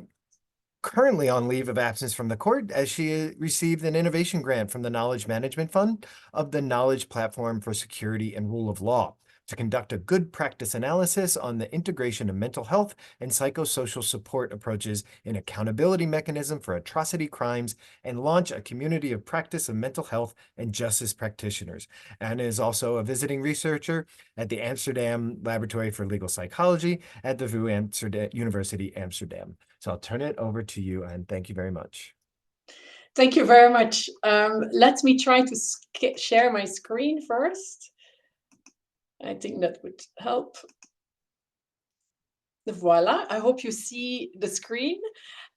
currently on leave of absence from the court as she received an innovation grant from the Knowledge Management Fund of the Knowledge Platform for Security and Rule of Law to conduct a good practice analysis on the integration of mental health and psychosocial support approaches in accountability mechanism for atrocity crimes and launch a community of practice of mental health and justice practitioners. Anna is also a visiting researcher at the Amsterdam Laboratory for Legal Psychology at the VU University Amsterdam. So I'll turn it over to you, and thank you very much. Thank you very much. Let me try to share my screen first. I think that would help. Voila, I hope you see the screen.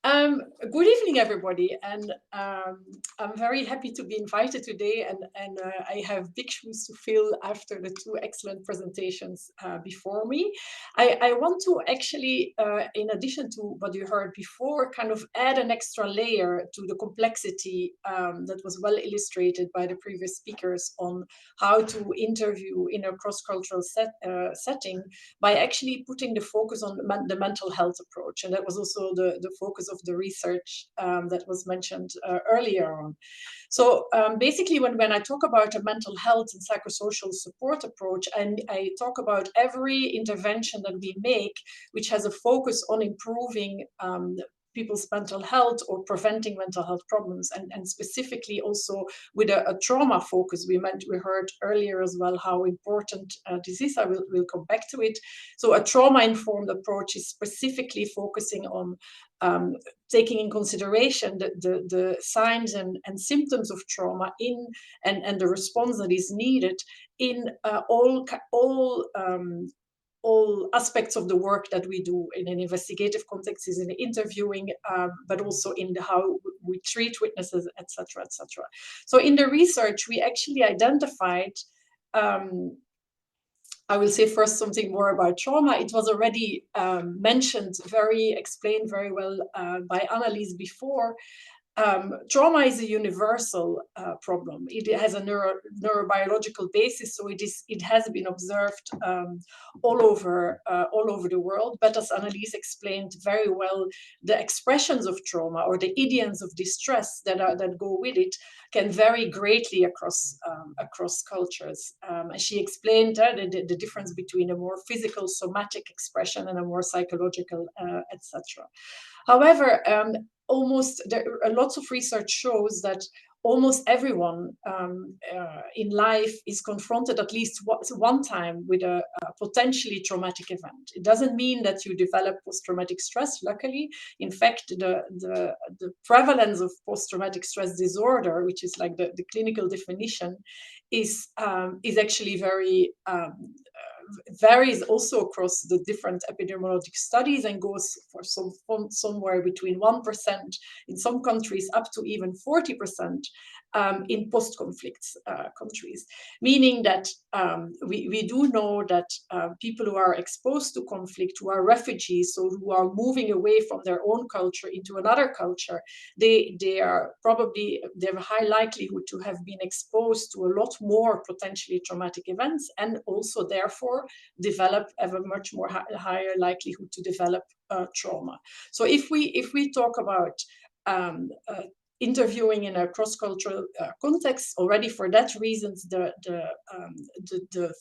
Good evening, everybody, and I'm very happy to be invited today, and I have big shoes to fill after the 2 excellent presentations before me. I want to actually, in addition to what you heard before, kind of add an extra layer to the complexity that was well illustrated by the previous speakers on how to interview in a cross-cultural setting by actually putting the focus on the mental health approach. And that was also the focus of the research that was mentioned earlier on. So basically, when I talk about a mental health and psychosocial support approach, and I talk about every intervention that we make, which has a focus on improving people's mental health or preventing mental health problems, and specifically also with a trauma focus. We heard earlier as well how important this is. I will come back to it. So a trauma-informed approach is specifically focusing on taking in consideration the signs and symptoms of trauma and the response that is needed in all aspects of the work that we do in an investigative context, is in the interviewing, but also in how we treat witnesses, etc., etc. So in the research, we actually identified, I will say first something more about trauma. It was already explained very well by Annelies before. Trauma is a universal problem. It has a neurobiological basis, so it has been observed all over the world. But as Annelies explained very well, the expressions of trauma or the idioms of distress that go with it can vary greatly across cultures. And she explained the difference between a more physical, somatic expression and a more psychological, etc. However, lots of research shows that almost everyone in life is confronted at least one time with a potentially traumatic event. It doesn't mean that you develop post-traumatic stress, luckily. In fact, the prevalence of post-traumatic stress disorder, which is like the clinical definition, is actually very varies also across the different epidemiologic studies and goes for somewhere between 1% in some countries up to even 40% in post-conflict countries, meaning that we do know that people who are exposed to conflict, who are refugees, so who are moving away from their own culture into another culture, they have a high likelihood to have been exposed to a lot more potentially traumatic events, and also therefore have a much more higher likelihood to develop trauma. So if we talk about interviewing in a cross-cultural context, already for that reason, the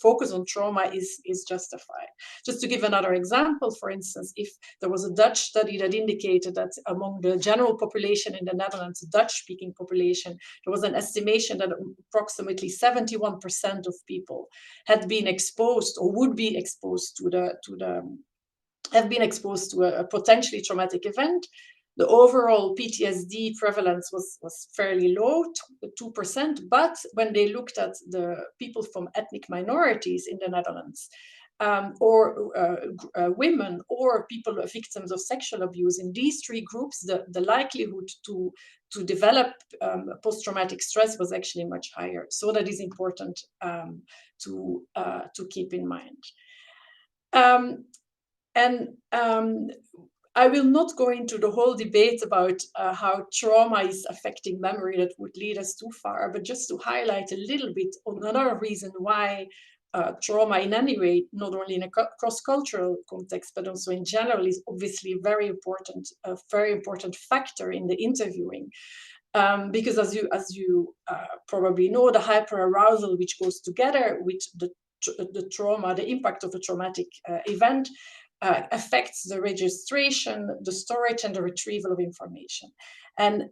focus on trauma is justified. Just to give another example, for instance, if there was a Dutch study that indicated that among the general population in the Netherlands, the Dutch-speaking population, there was an estimation that approximately 71% of people had been exposed or would be exposed have been exposed to a potentially traumatic event. The overall PTSD prevalence was fairly low, 2%, but when they looked at the people from ethnic minorities in the Netherlands, or women, or people victims of sexual abuse, in these three groups, the likelihood to develop post-traumatic stress was actually much higher. So that is important to keep in mind. I will not go into the whole debate about how trauma is affecting memory. That would lead us too far, but just to highlight a little bit on another reason why trauma in any way, not only in a cross-cultural context, but also in general, is obviously a very important factor in the interviewing. Because as you probably know, the hyperarousal which goes together with the trauma, the impact of a traumatic event, affects the registration, the storage, and the retrieval of information. And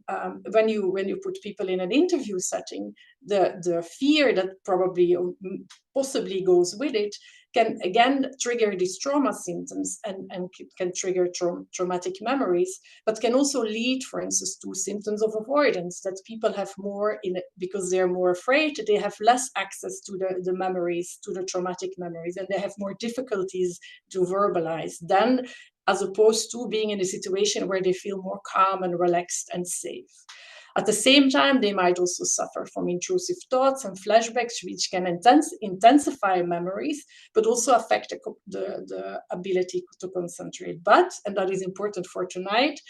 when you put people in an interview setting, the fear that possibly goes with it can again trigger these trauma symptoms and can trigger traumatic memories, but can also lead, for instance, to symptoms of avoidance, that people have more because they're more afraid, they have less access to the memories, to the traumatic memories, and they have more difficulties to verbalize than as opposed to being in a situation where they feel more calm and relaxed and safe. At the same time, they might also suffer from intrusive thoughts and flashbacks, which can intensify memories, but also affect the ability to concentrate. But, and that is important for tonight,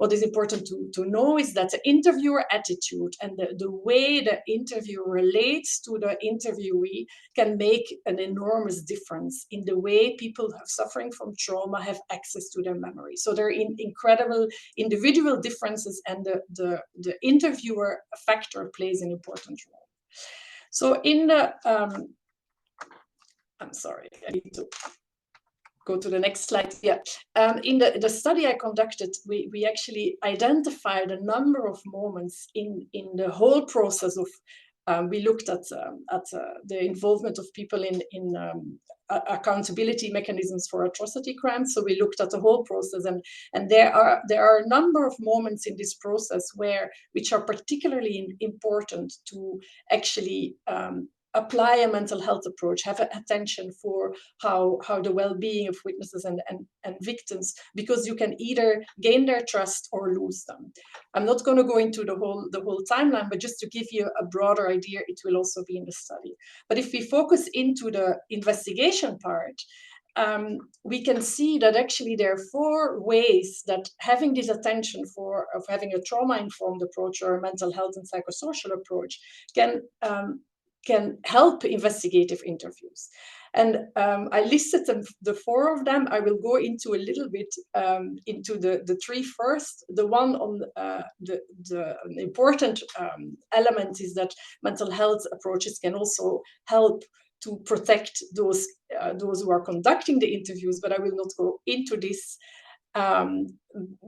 what is important to know is that the interviewer attitude and the way the interviewer relates to the interviewee can make an enormous difference in the way people suffering from trauma have access to their memory. So there are incredible individual differences, and the interviewer factor plays an important role. So in the, I'm sorry, I need to go to the next slide. Yeah, in the study I conducted, we actually identified a number of moments in the whole process of. We looked at the involvement of people in accountability mechanisms for atrocity crimes. So we looked at the whole process, and there are a number of moments in this process which are particularly important to actually apply a mental health approach, have attention for how the well-being of witnesses and victims, because you can either gain their trust or lose them. I'm not going to go into the whole timeline, but just to give you a broader idea, it will also be in the study. But if we focus into the investigation part, we can see that actually there are 4 ways that having this attention of having a trauma-informed approach or a mental health and psychosocial approach can help investigative interviews. And I listed the 4 of them. I will go into a little bit into the 3 first. The one on the important element is that mental health approaches can also help to protect those who are conducting the interviews, but I will not go into this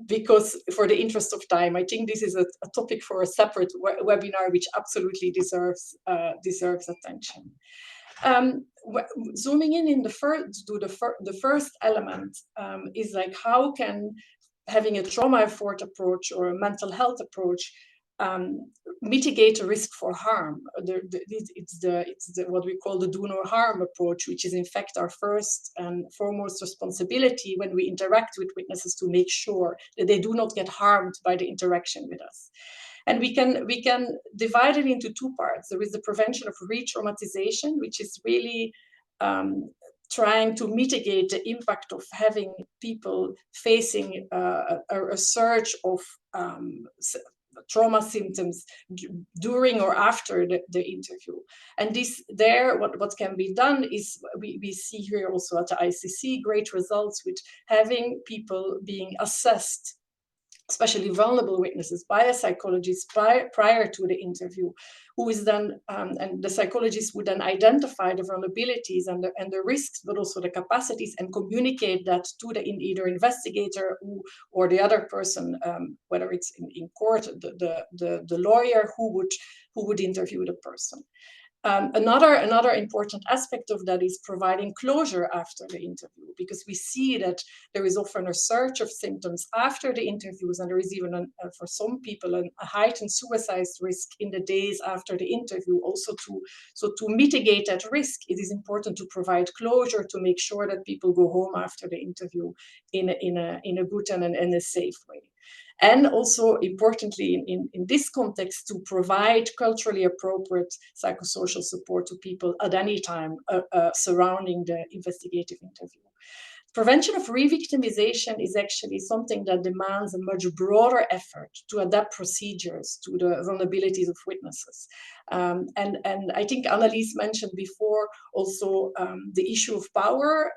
because for the interest of time, I think this is a topic for a separate webinar, which absolutely deserves attention. Zooming in the first element is like, how can having a trauma-informed approach or a mental health approach mitigate a risk for harm? It's what we call the do no harm approach, which is in fact our first and foremost responsibility when we interact with witnesses, to make sure that they do not get harmed by the interaction with us. And we can divide it into 2 parts. There is the prevention of re-traumatization, which is really trying to mitigate the impact of having people facing a surge of trauma symptoms during or after the interview. And what can be done is, we see here also at the ICC great results with having people being assessed, especially vulnerable witnesses, by a psychologist prior to the interview, who is then, and the psychologist would then identify the vulnerabilities and the risks, but also the capacities, and communicate that to the either investigator or the other person, whether it's in court, the lawyer who would interview the person. Another important aspect of that is providing closure after the interview, because we see that there is often a surge of symptoms after the interviews, and there is even, for some people, a heightened suicide risk in the days after the interview. Also, to mitigate that risk, it is important to provide closure, to make sure that people go home after the interview in a good and in a safe way. And also, importantly, in this context, to provide culturally appropriate psychosocial support to people at any time surrounding the investigative interview. Prevention of re-victimization is actually something that demands a much broader effort to adapt procedures to the vulnerabilities of witnesses. And I think Annelies mentioned before also the issue of power,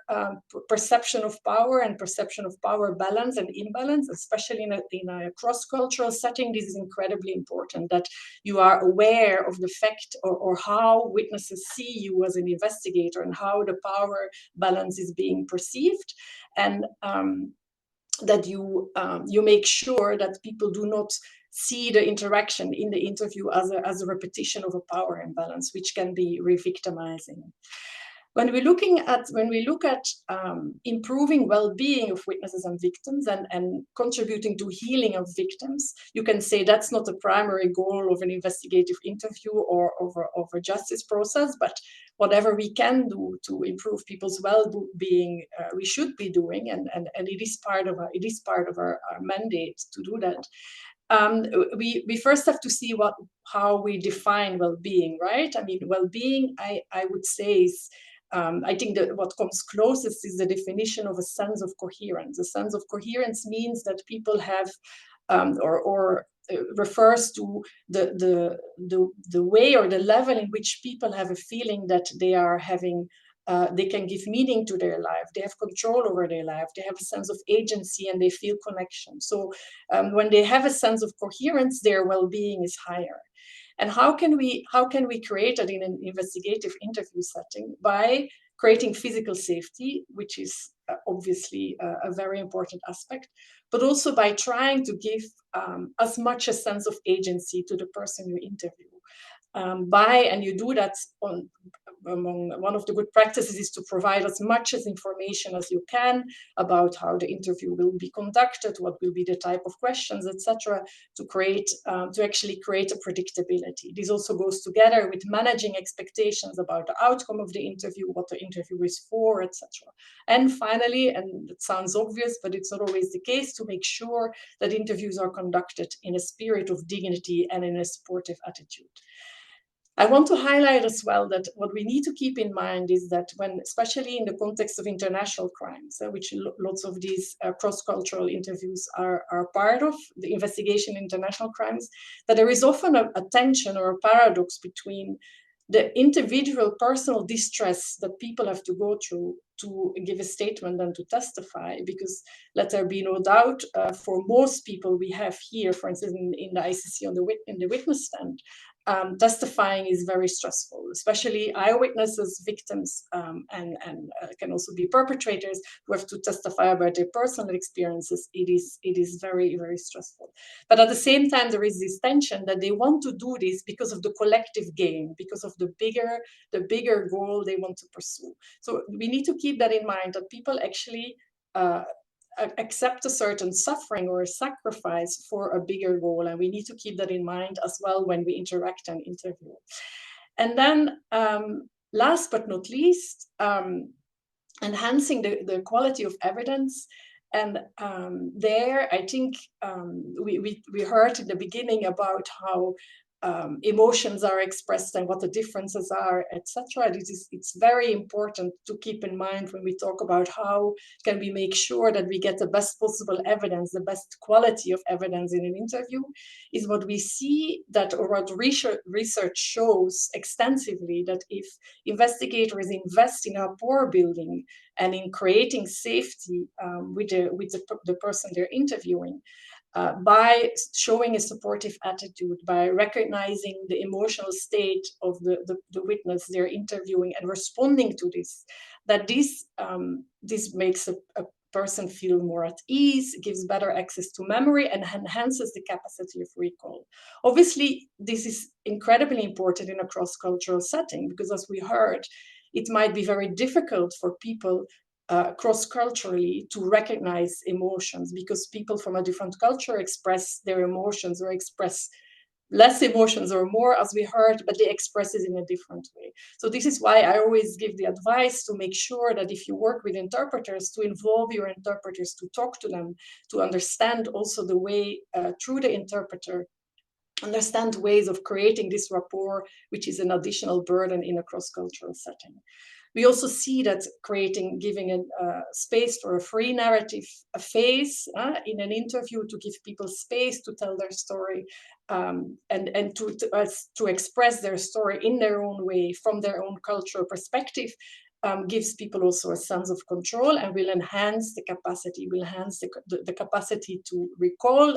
perception of power and perception of power balance and imbalance, especially in a cross-cultural setting. This is incredibly important, that you are aware of the fact or how witnesses see you as an investigator and how the power balance is being perceived. And that you make sure that people do not see the interaction in the interview as a repetition of a power imbalance, which can be re-victimizing. When we look at improving well-being of witnesses and victims and contributing to healing of victims, you can say that's not the primary goal of an investigative interview or of a justice process, but whatever we can do to improve people's well-being, we should be doing, and it is part of our mandate to do that. We first have to see how we define well-being, right? I mean, well-being, I would say, is I think that what comes closest is the definition of a sense of coherence. A sense of coherence means that people have or refers to the way or the level in which people have a feeling that they are having they can give meaning to their life, they have control over their life, they have a sense of agency, and they feel connection. So when they have a sense of coherence, their well-being is higher. And how can we create that in an investigative interview setting? By creating physical safety, which is obviously a very important aspect, but also by trying to give as much a sense of agency to the person you interview. And you do that among one of the good practices is to provide as much as information as you can about how the interview will be conducted, what will be the type of questions, etc., to actually create a predictability. This also goes together with managing expectations about the outcome of the interview, what the interview is for, etc. And finally, and it sounds obvious, but it's not always the case, to make sure that interviews are conducted in a spirit of dignity and in a supportive attitude. I want to highlight as well that what we need to keep in mind is that when, especially in the context of international crimes, which lots of these cross-cultural interviews are part of, the investigation in international crimes, that there is often a tension or a paradox between the individual personal distress that people have to go through to give a statement and to testify, because let there be no doubt, for most people we have here, for instance, in the ICC in the witness stand, testifying is very stressful, especially eyewitnesses, victims, and can also be perpetrators who have to testify about their personal experiences. It is very, very stressful. But at the same time, there is this tension that they want to do this because of the collective gain, because of the bigger goal they want to pursue. So we need to keep that in mind, that people actually accept a certain suffering or a sacrifice for a bigger goal. And we need to keep that in mind as well when we interact and interview. And then last but not least, enhancing the quality of evidence. And there, I think we heard in the beginning about how emotions are expressed and what the differences are, etc. It's very important to keep in mind when we talk about how can we make sure that we get the best possible evidence, the best quality of evidence in an interview, is what we see that, or what research shows extensively, that if investigators invest in rapport building and in creating safety with the person they're interviewing, by showing a supportive attitude, by recognizing the emotional state of the witness they're interviewing and responding to this, that this makes a person feel more at ease, gives better access to memory, and enhances the capacity of recall. Obviously, this is incredibly important in a cross-cultural setting, because as we heard, it might be very difficult for people cross-culturally to recognize emotions, because people from a different culture express their emotions, or express less emotions or more, as we heard, but they express it in a different way. So this is why I always give the advice to make sure that if you work with interpreters, to involve your interpreters, to talk to them, to understand also the way through the interpreter, understand ways of creating this rapport, which is an additional burden in a cross-cultural setting. We also see that giving a space for a free narrative, a phase in an interview, to give people space to tell their story, and to express their story in their own way, from their own cultural perspective, gives people also a sense of control, and will enhance the capacity, the capacity to recall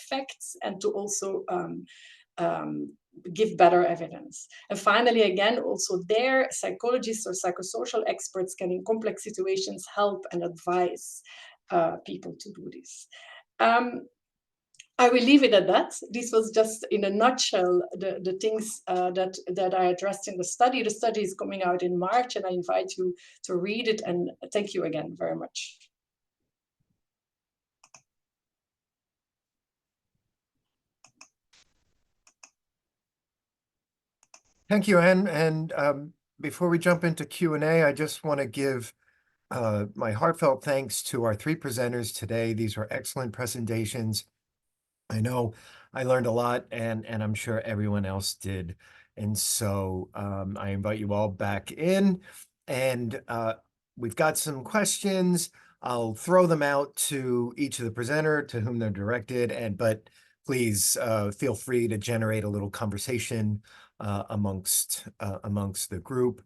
facts, and to also give better evidence. And finally, again, also there, psychologists or psychosocial experts can, in complex situations, help and advise people to do this. I will leave it at that. This was just, in a nutshell, the things that I addressed in the study. The study is coming out in March, and I invite you to read it. And thank you again very much. Thank you, Anne. And before we jump into Q&A, I just want to give my heartfelt thanks to our three presenters today. These were excellent presentations. I know I learned a lot, and I'm sure everyone else did. And so I invite you all back in, and we've got some questions. I'll throw them out to each of the presenter to whom they're directed, but please feel free to generate a little conversation amongst the group.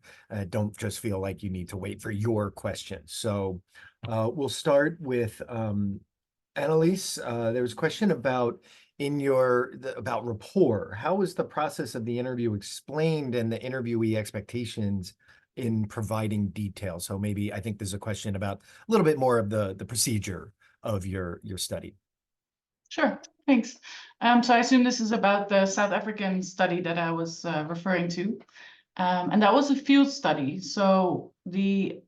Don't just feel like you need to wait for your question. So we'll start with Annelies. There was a question about about rapport. How was the process of the interview explained and the interviewee expectations in providing detail? So maybe I think there's a question about a little bit more of the procedure of your study. Sure, thanks. So I assume this is about the South African study that I was referring to. And that was a field study. So the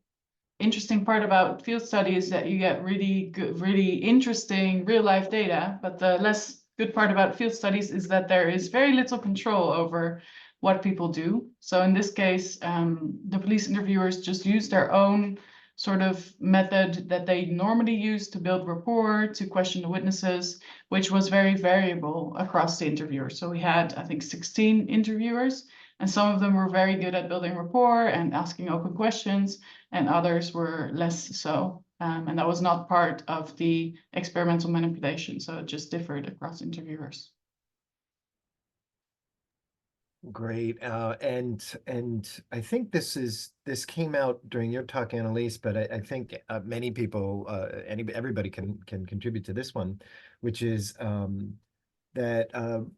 interesting part about field study is that you get really good, really interesting real life data. But the less good part about field studies is that there is very little control over what people do. So in this case, the police interviewers just use their own sort of method that they normally use to build rapport, to question the witnesses, which was very variable across the interviewers. So we had, I think, 16 interviewers, and some of them were very good at building rapport and asking open questions, and others were less so. And that was not part of the experimental manipulation, so it just differed across interviewers. Great. And I think this came out during your talk, Annelies, but I think many people, everybody can contribute to this one, which is that an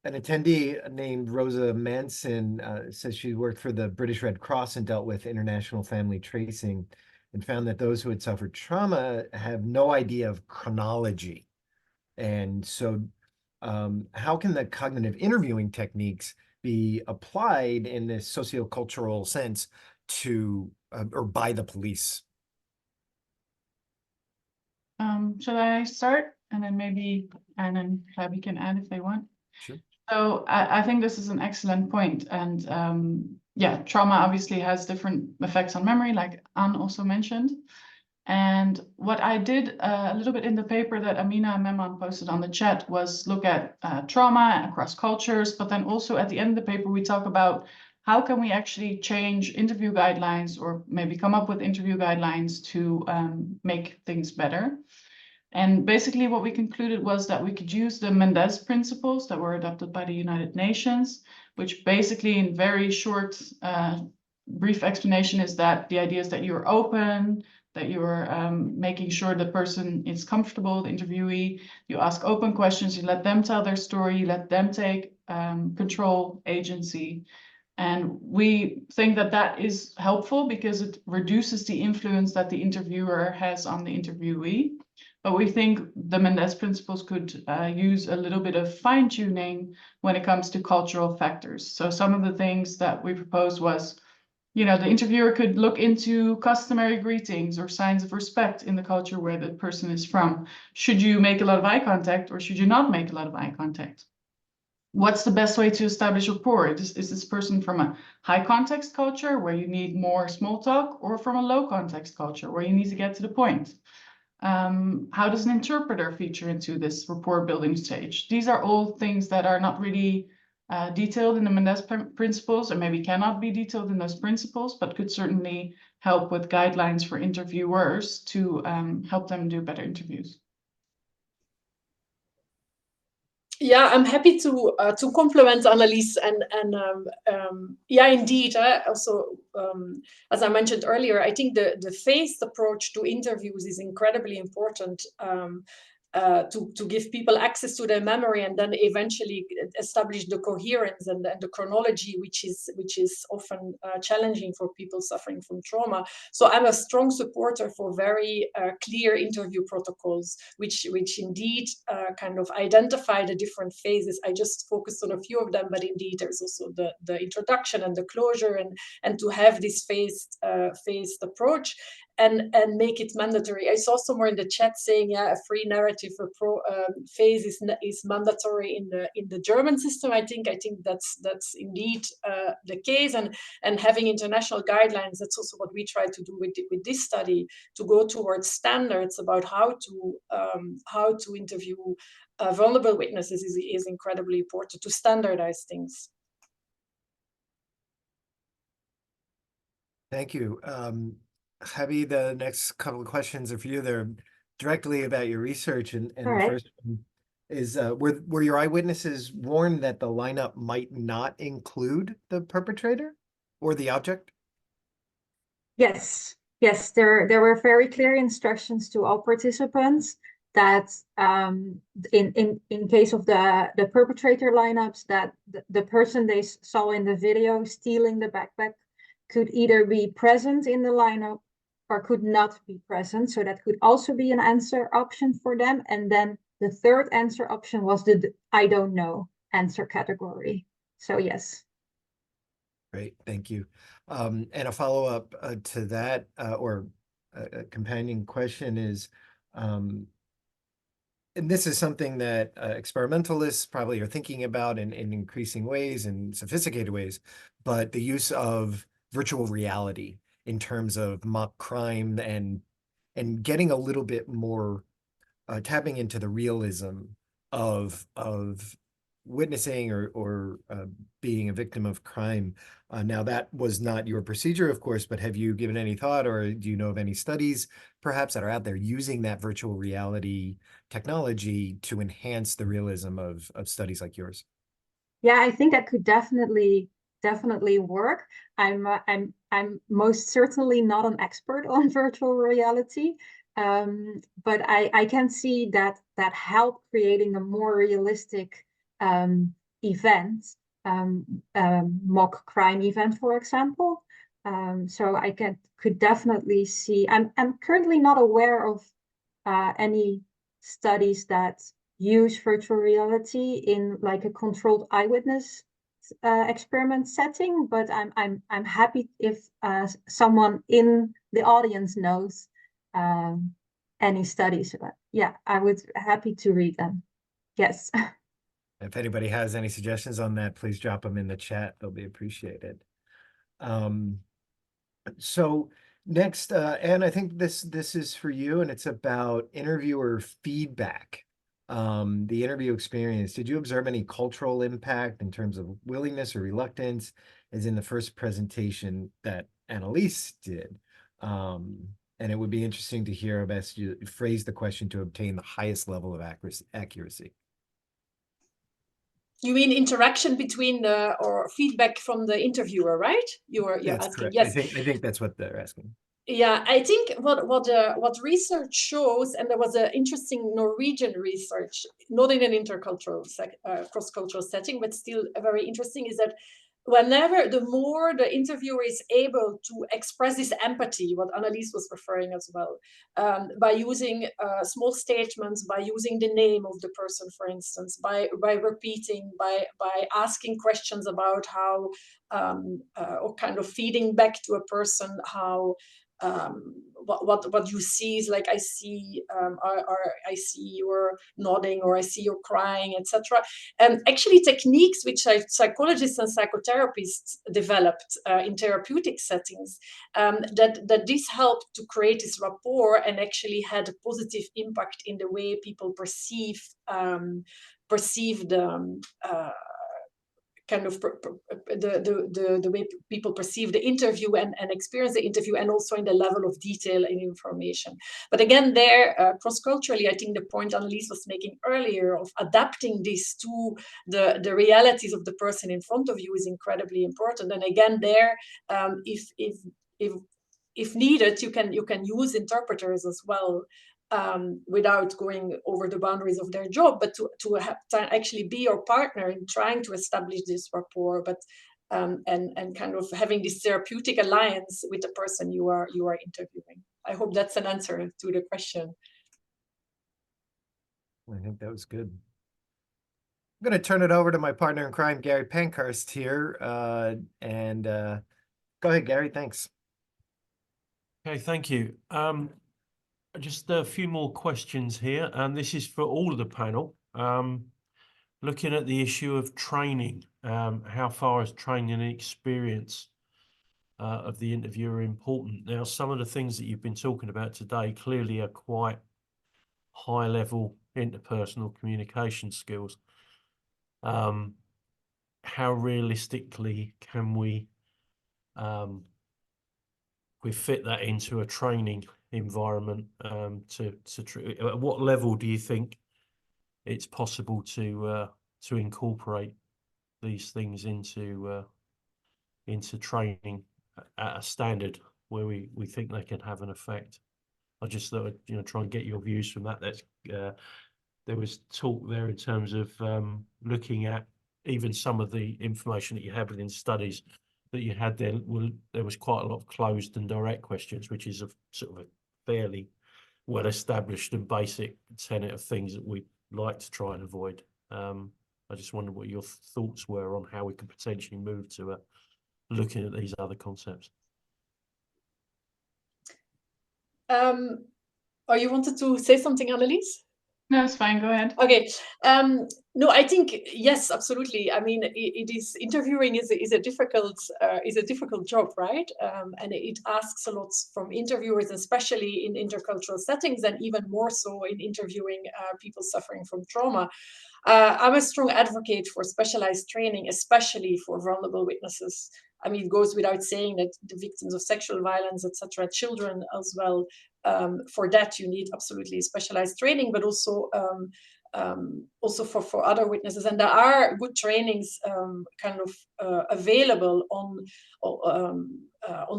attendee named Rosa Manson says she worked for the British Red Cross and dealt with international family tracing, and found that those who had suffered trauma have no idea of chronology. And so how can the cognitive interviewing techniques be applied in this sociocultural sense to or by the police? Should I start? And then maybe Anne and Fabi can add if they want. Sure. So I think this is an excellent point. And yeah, trauma obviously has different effects on memory, like Anne also mentioned. And what I did a little bit in the paper that Amina and Memon posted on the chat was look at trauma across cultures, but then also at the end of the paper, we talk about how can we actually change interview guidelines or maybe come up with interview guidelines to make things better. And basically what we concluded was that we could use the Mendes principles that were adopted by the United Nations, which basically in very short, brief explanation is that the idea is that you're open, that you're making sure the person is comfortable, the interviewee, you ask open questions, you let them tell their story, you let them take control, agency. And we think that that is helpful because it reduces the influence that the interviewer has on the interviewee. But we think the Mendes principles could use a little bit of fine-tuning when it comes to cultural factors. So some of the things that we proposed was, you know, the interviewer could look into customary greetings or signs of respect in the culture where the person is from. Should you make a lot of eye contact or should you not make a lot of eye contact? What's the best way to establish rapport? Is this person from a high context culture where you need more small talk, or from a low context culture where you need to get to the point? How does an interpreter feature into this rapport building stage? These are all things that are not really detailed in the Mendes principles, or maybe cannot be detailed in those principles, but could certainly help with guidelines for interviewers to help them do better interviews. Yeah, I'm happy to complement Annelies and yeah, indeed. Also, as I mentioned earlier, I think the phased approach to interviews is incredibly important to give people access to their memory and then eventually establish the coherence and the chronology, which is often challenging for people suffering from trauma. So I'm a strong supporter for very clear interview protocols, which indeed kind of identify the different phases. I just focused on a few of them, but indeed there's also the introduction and the closure, and to have this phased approach. And make it mandatory. I saw somewhere in the chat saying, yeah, a free narrative phase is mandatory in the German system. I think that's indeed the case, and having international guidelines. That's also what we try to do with this study, to go towards standards about how to interview vulnerable witnesses is incredibly important, to standardize things. Thank you. Javi, the next couple of questions are for you. They're directly about your research, and All the right. first one is were your eyewitnesses warned that the lineup might not include the perpetrator or the object? Yes, yes, there were very clear instructions to all participants that in case of the perpetrator lineups, that the person they saw in the video stealing the backpack could either be present in the lineup or could not be present. So that could also be an answer option for them. And then the third answer option was the I don't know answer category. So yes. Great, thank you. And a follow-up to that, or a companion question is, and this is something that experimentalists probably are thinking about in increasing ways and sophisticated ways, but the use of virtual reality in terms of mock crime and getting a little bit more tapping into the realism of witnessing or being a victim of crime. Now, that was not your procedure, of course, but have you given any thought, or do you know of any studies perhaps that are out there using that virtual reality technology to enhance the realism of studies like yours? Yeah, I think that could definitely work. I'm most certainly not an expert on virtual reality, but I can see that help creating a more realistic event, mock crime event, for example. So I could definitely see. I'm currently not aware of any studies that use virtual reality in like a controlled eyewitness experiment setting, but I'm happy if someone in the audience knows any studies about. Yeah, I would happy to read them. Yes. If anybody has any suggestions on that, please drop them in the chat. They'll be appreciated. So next, Anne, I think this is for you, and it's about interviewer feedback. The interview experience. Did you observe any cultural impact in terms of willingness or reluctance, as in the first presentation that Annelies did? And it would be interesting to hear best you phrase the question to obtain the highest level of accuracy. You mean interaction between or feedback from the interviewer, right? You're That's asking. correct. Yes. I think that's what they're asking. Yeah, I think what research shows, and there was an interesting Norwegian research, not in an intercultural cross-cultural setting, but still very interesting, is that whenever the more the interviewer is able to express this empathy, what Annelies was referring as well, by using small statements, by using the name of the person, for instance, by repeating, by asking questions about how, or kind of feeding back to a person how what you see is like, I see or I see you're nodding, or I see you're crying, etc. And actually techniques which psychologists and psychotherapists developed in therapeutic settings, that this helped to create this rapport and actually had a positive impact in the way people perceive the kind of the way people perceive the interview and experience the interview, and also in the level of detail and information. But again, there, cross-culturally, I think the point Annelies was making earlier of adapting this to the realities of the person in front of you is incredibly important. And again, there, if needed, you can use interpreters as well, without going over the boundaries of their job, but to actually be your partner in trying to establish this rapport, but and kind of having this therapeutic alliance with the person you are interviewing. I hope that's an answer to the question. I think that was good. I'm going to turn it over to my partner in crime, Gary Pankhurst here. Go ahead, Gary. Thanks. Okay, thank you. Just a few more questions here, and this is for all of the panel. Looking at the issue of training, how far is training and experience of the interviewer important? Now, some of the things that you've been talking about today clearly are quite high-level interpersonal communication skills. How realistically can we we fit that into a training environment at what level do you think it's possible to incorporate these things into training at a standard where we think they can have an effect? I just thought I'd, try and get your views from that. That's there was talk there in terms of looking at even some of the information that you have within studies that you had there. There was quite a lot of closed and direct questions, which is a sort of a fairly well-established and basic tenet of things that we like to try and avoid. I just wondered what your thoughts were on how we could potentially move to looking at these other concepts. You wanted to say something, Annelies? No, it's fine. Go ahead. Okay. No, I think yes, absolutely. I mean, it is interviewing is a difficult job, right? And it asks a lot from interviewers, especially in intercultural settings, and even more so in interviewing people suffering from trauma. I'm a strong advocate for specialized training, especially for vulnerable witnesses. I mean, it goes without saying that the victims of sexual violence, etc., children as well. For that, you need absolutely specialized training, but also for other witnesses. And there are good trainings available on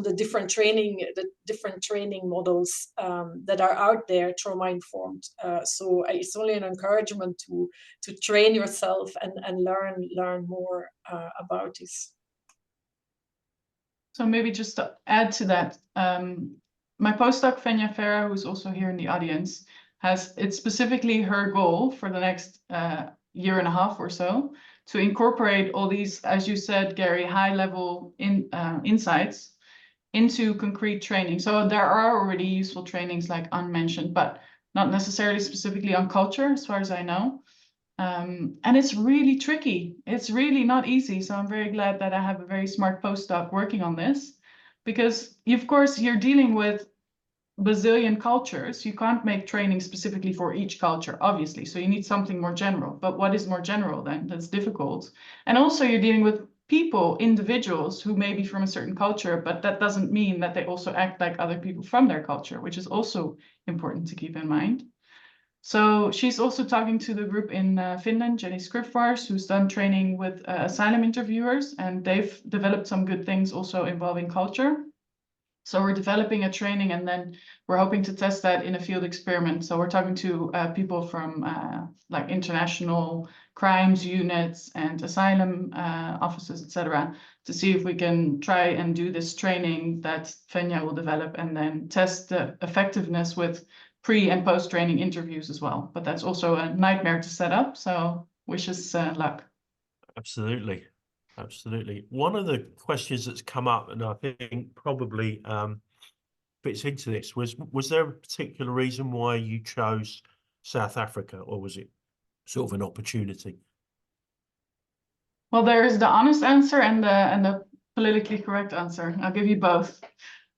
the different training models that are out there, trauma informed. So it's only an encouragement to train yourself and learn more about this. So maybe just to add to that, my postdoc, Fenya Farah, who's also here in the audience, it's specifically her goal for the next year and a half or so to incorporate all these, as you said, Gary, high-level insights into concrete training. So there are already useful trainings like unmentioned, but not necessarily specifically on culture, as far as I know. And it's really tricky. It's really not easy. So I'm very glad that I have a very smart postdoc working on this, because of course you're dealing with bazillion cultures. You can't make training specifically for each culture, obviously. So you need something more general. But what is more general then? That's difficult. And also you're dealing with people, individuals who may be from a certain culture, but that doesn't mean that they also act like other people from their culture, which is also important to keep in mind. So she's also talking to the group in Finland, Jenny Skrifvars, who's done training with asylum interviewers, and they've developed some good things also involving culture. So we're developing a training, and then we're hoping to test that in a field experiment. So we're talking to people from like international crimes units and asylum offices, etc., to see if we can try and do this training that Fenya will develop, and then test the effectiveness with pre and post training interviews as well. But that's also a nightmare to set up. So wish us luck. Absolutely. Absolutely. One of the questions that's come up, and I think probably fits into this, was there a particular reason why you chose South Africa, or was it sort of an opportunity? Well, there is the honest answer and the politically correct answer. I'll give you both.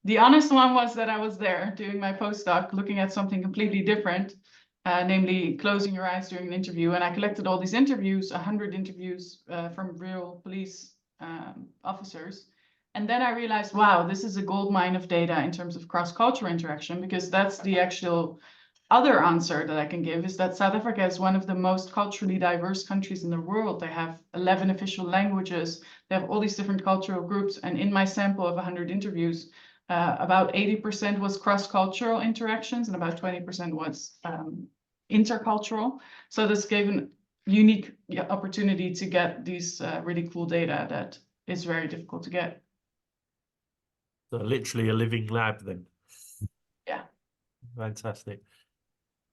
The honest one was that I was there doing my postdoc, looking at something completely different, namely closing your eyes during an interview. And I collected all these interviews, 100 interviews from real police officers. And then I realized, wow, this is a gold mine of data in terms of cross-cultural interaction, because that's the actual other answer that I can give, is that South Africa is one of the most culturally diverse countries in the world. They have 11 official languages. They have all these different cultural groups. And in my sample of 100 interviews, about 80% was cross-cultural interactions and about 20% was intercultural. So this gave a unique opportunity to get these really cool data that is very difficult to get. So literally a living lab then. Yeah. Fantastic.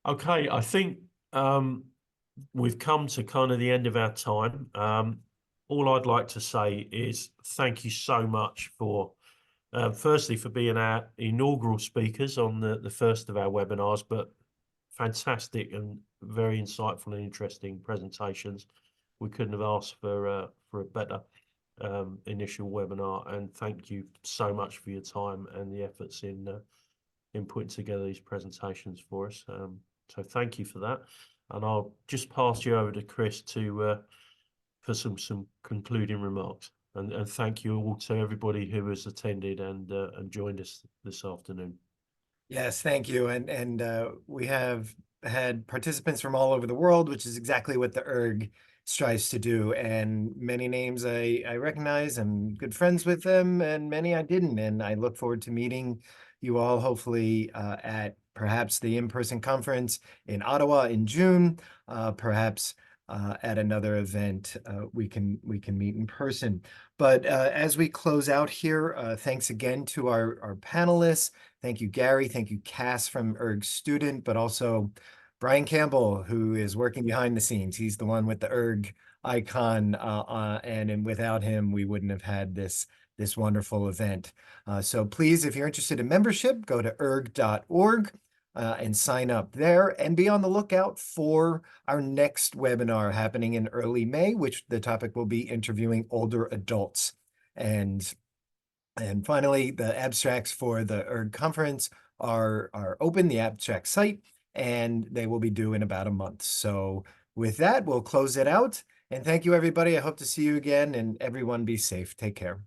Okay, I think we've come to kind of the end of our time. All I'd like to say is thank you so much for firstly, for being our inaugural speakers on the first of our webinars, but fantastic and very insightful and interesting presentations. We couldn't have asked for a better initial webinar, and thank you so much for your time and the efforts in putting together these presentations for us. So thank you for that, and I'll just pass you over to Chris for some concluding remarks. And thank you all to everybody who has attended and joined us this afternoon. Yes, thank you. And we have had participants from all over the world, which is exactly what the iIIRG strives to do. And many names I recognize, I'm good friends with them, and many I didn't. And I look forward to meeting you all, hopefully at perhaps the in-person conference in Ottawa in June, perhaps at another event we can meet in person. But as we close out here, thanks again to our panelists. Thank you, Gary. Thank you, Cass from iIIRG student, but also Brian Campbell, who is working behind the scenes. He's the one with the iIIRG icon, and without him, we wouldn't have had this wonderful event. So please, if you're interested in membership, go to iirg.org and sign up there, and be on the lookout for our next webinar happening in early May, which the topic will be interviewing older adults. And finally, the abstracts for the iIIRG conference are open, the abstract site, and they will be due in about a month. So with that, we'll close it out. And thank you, everybody. I hope to see you again, and everyone be safe. Take care.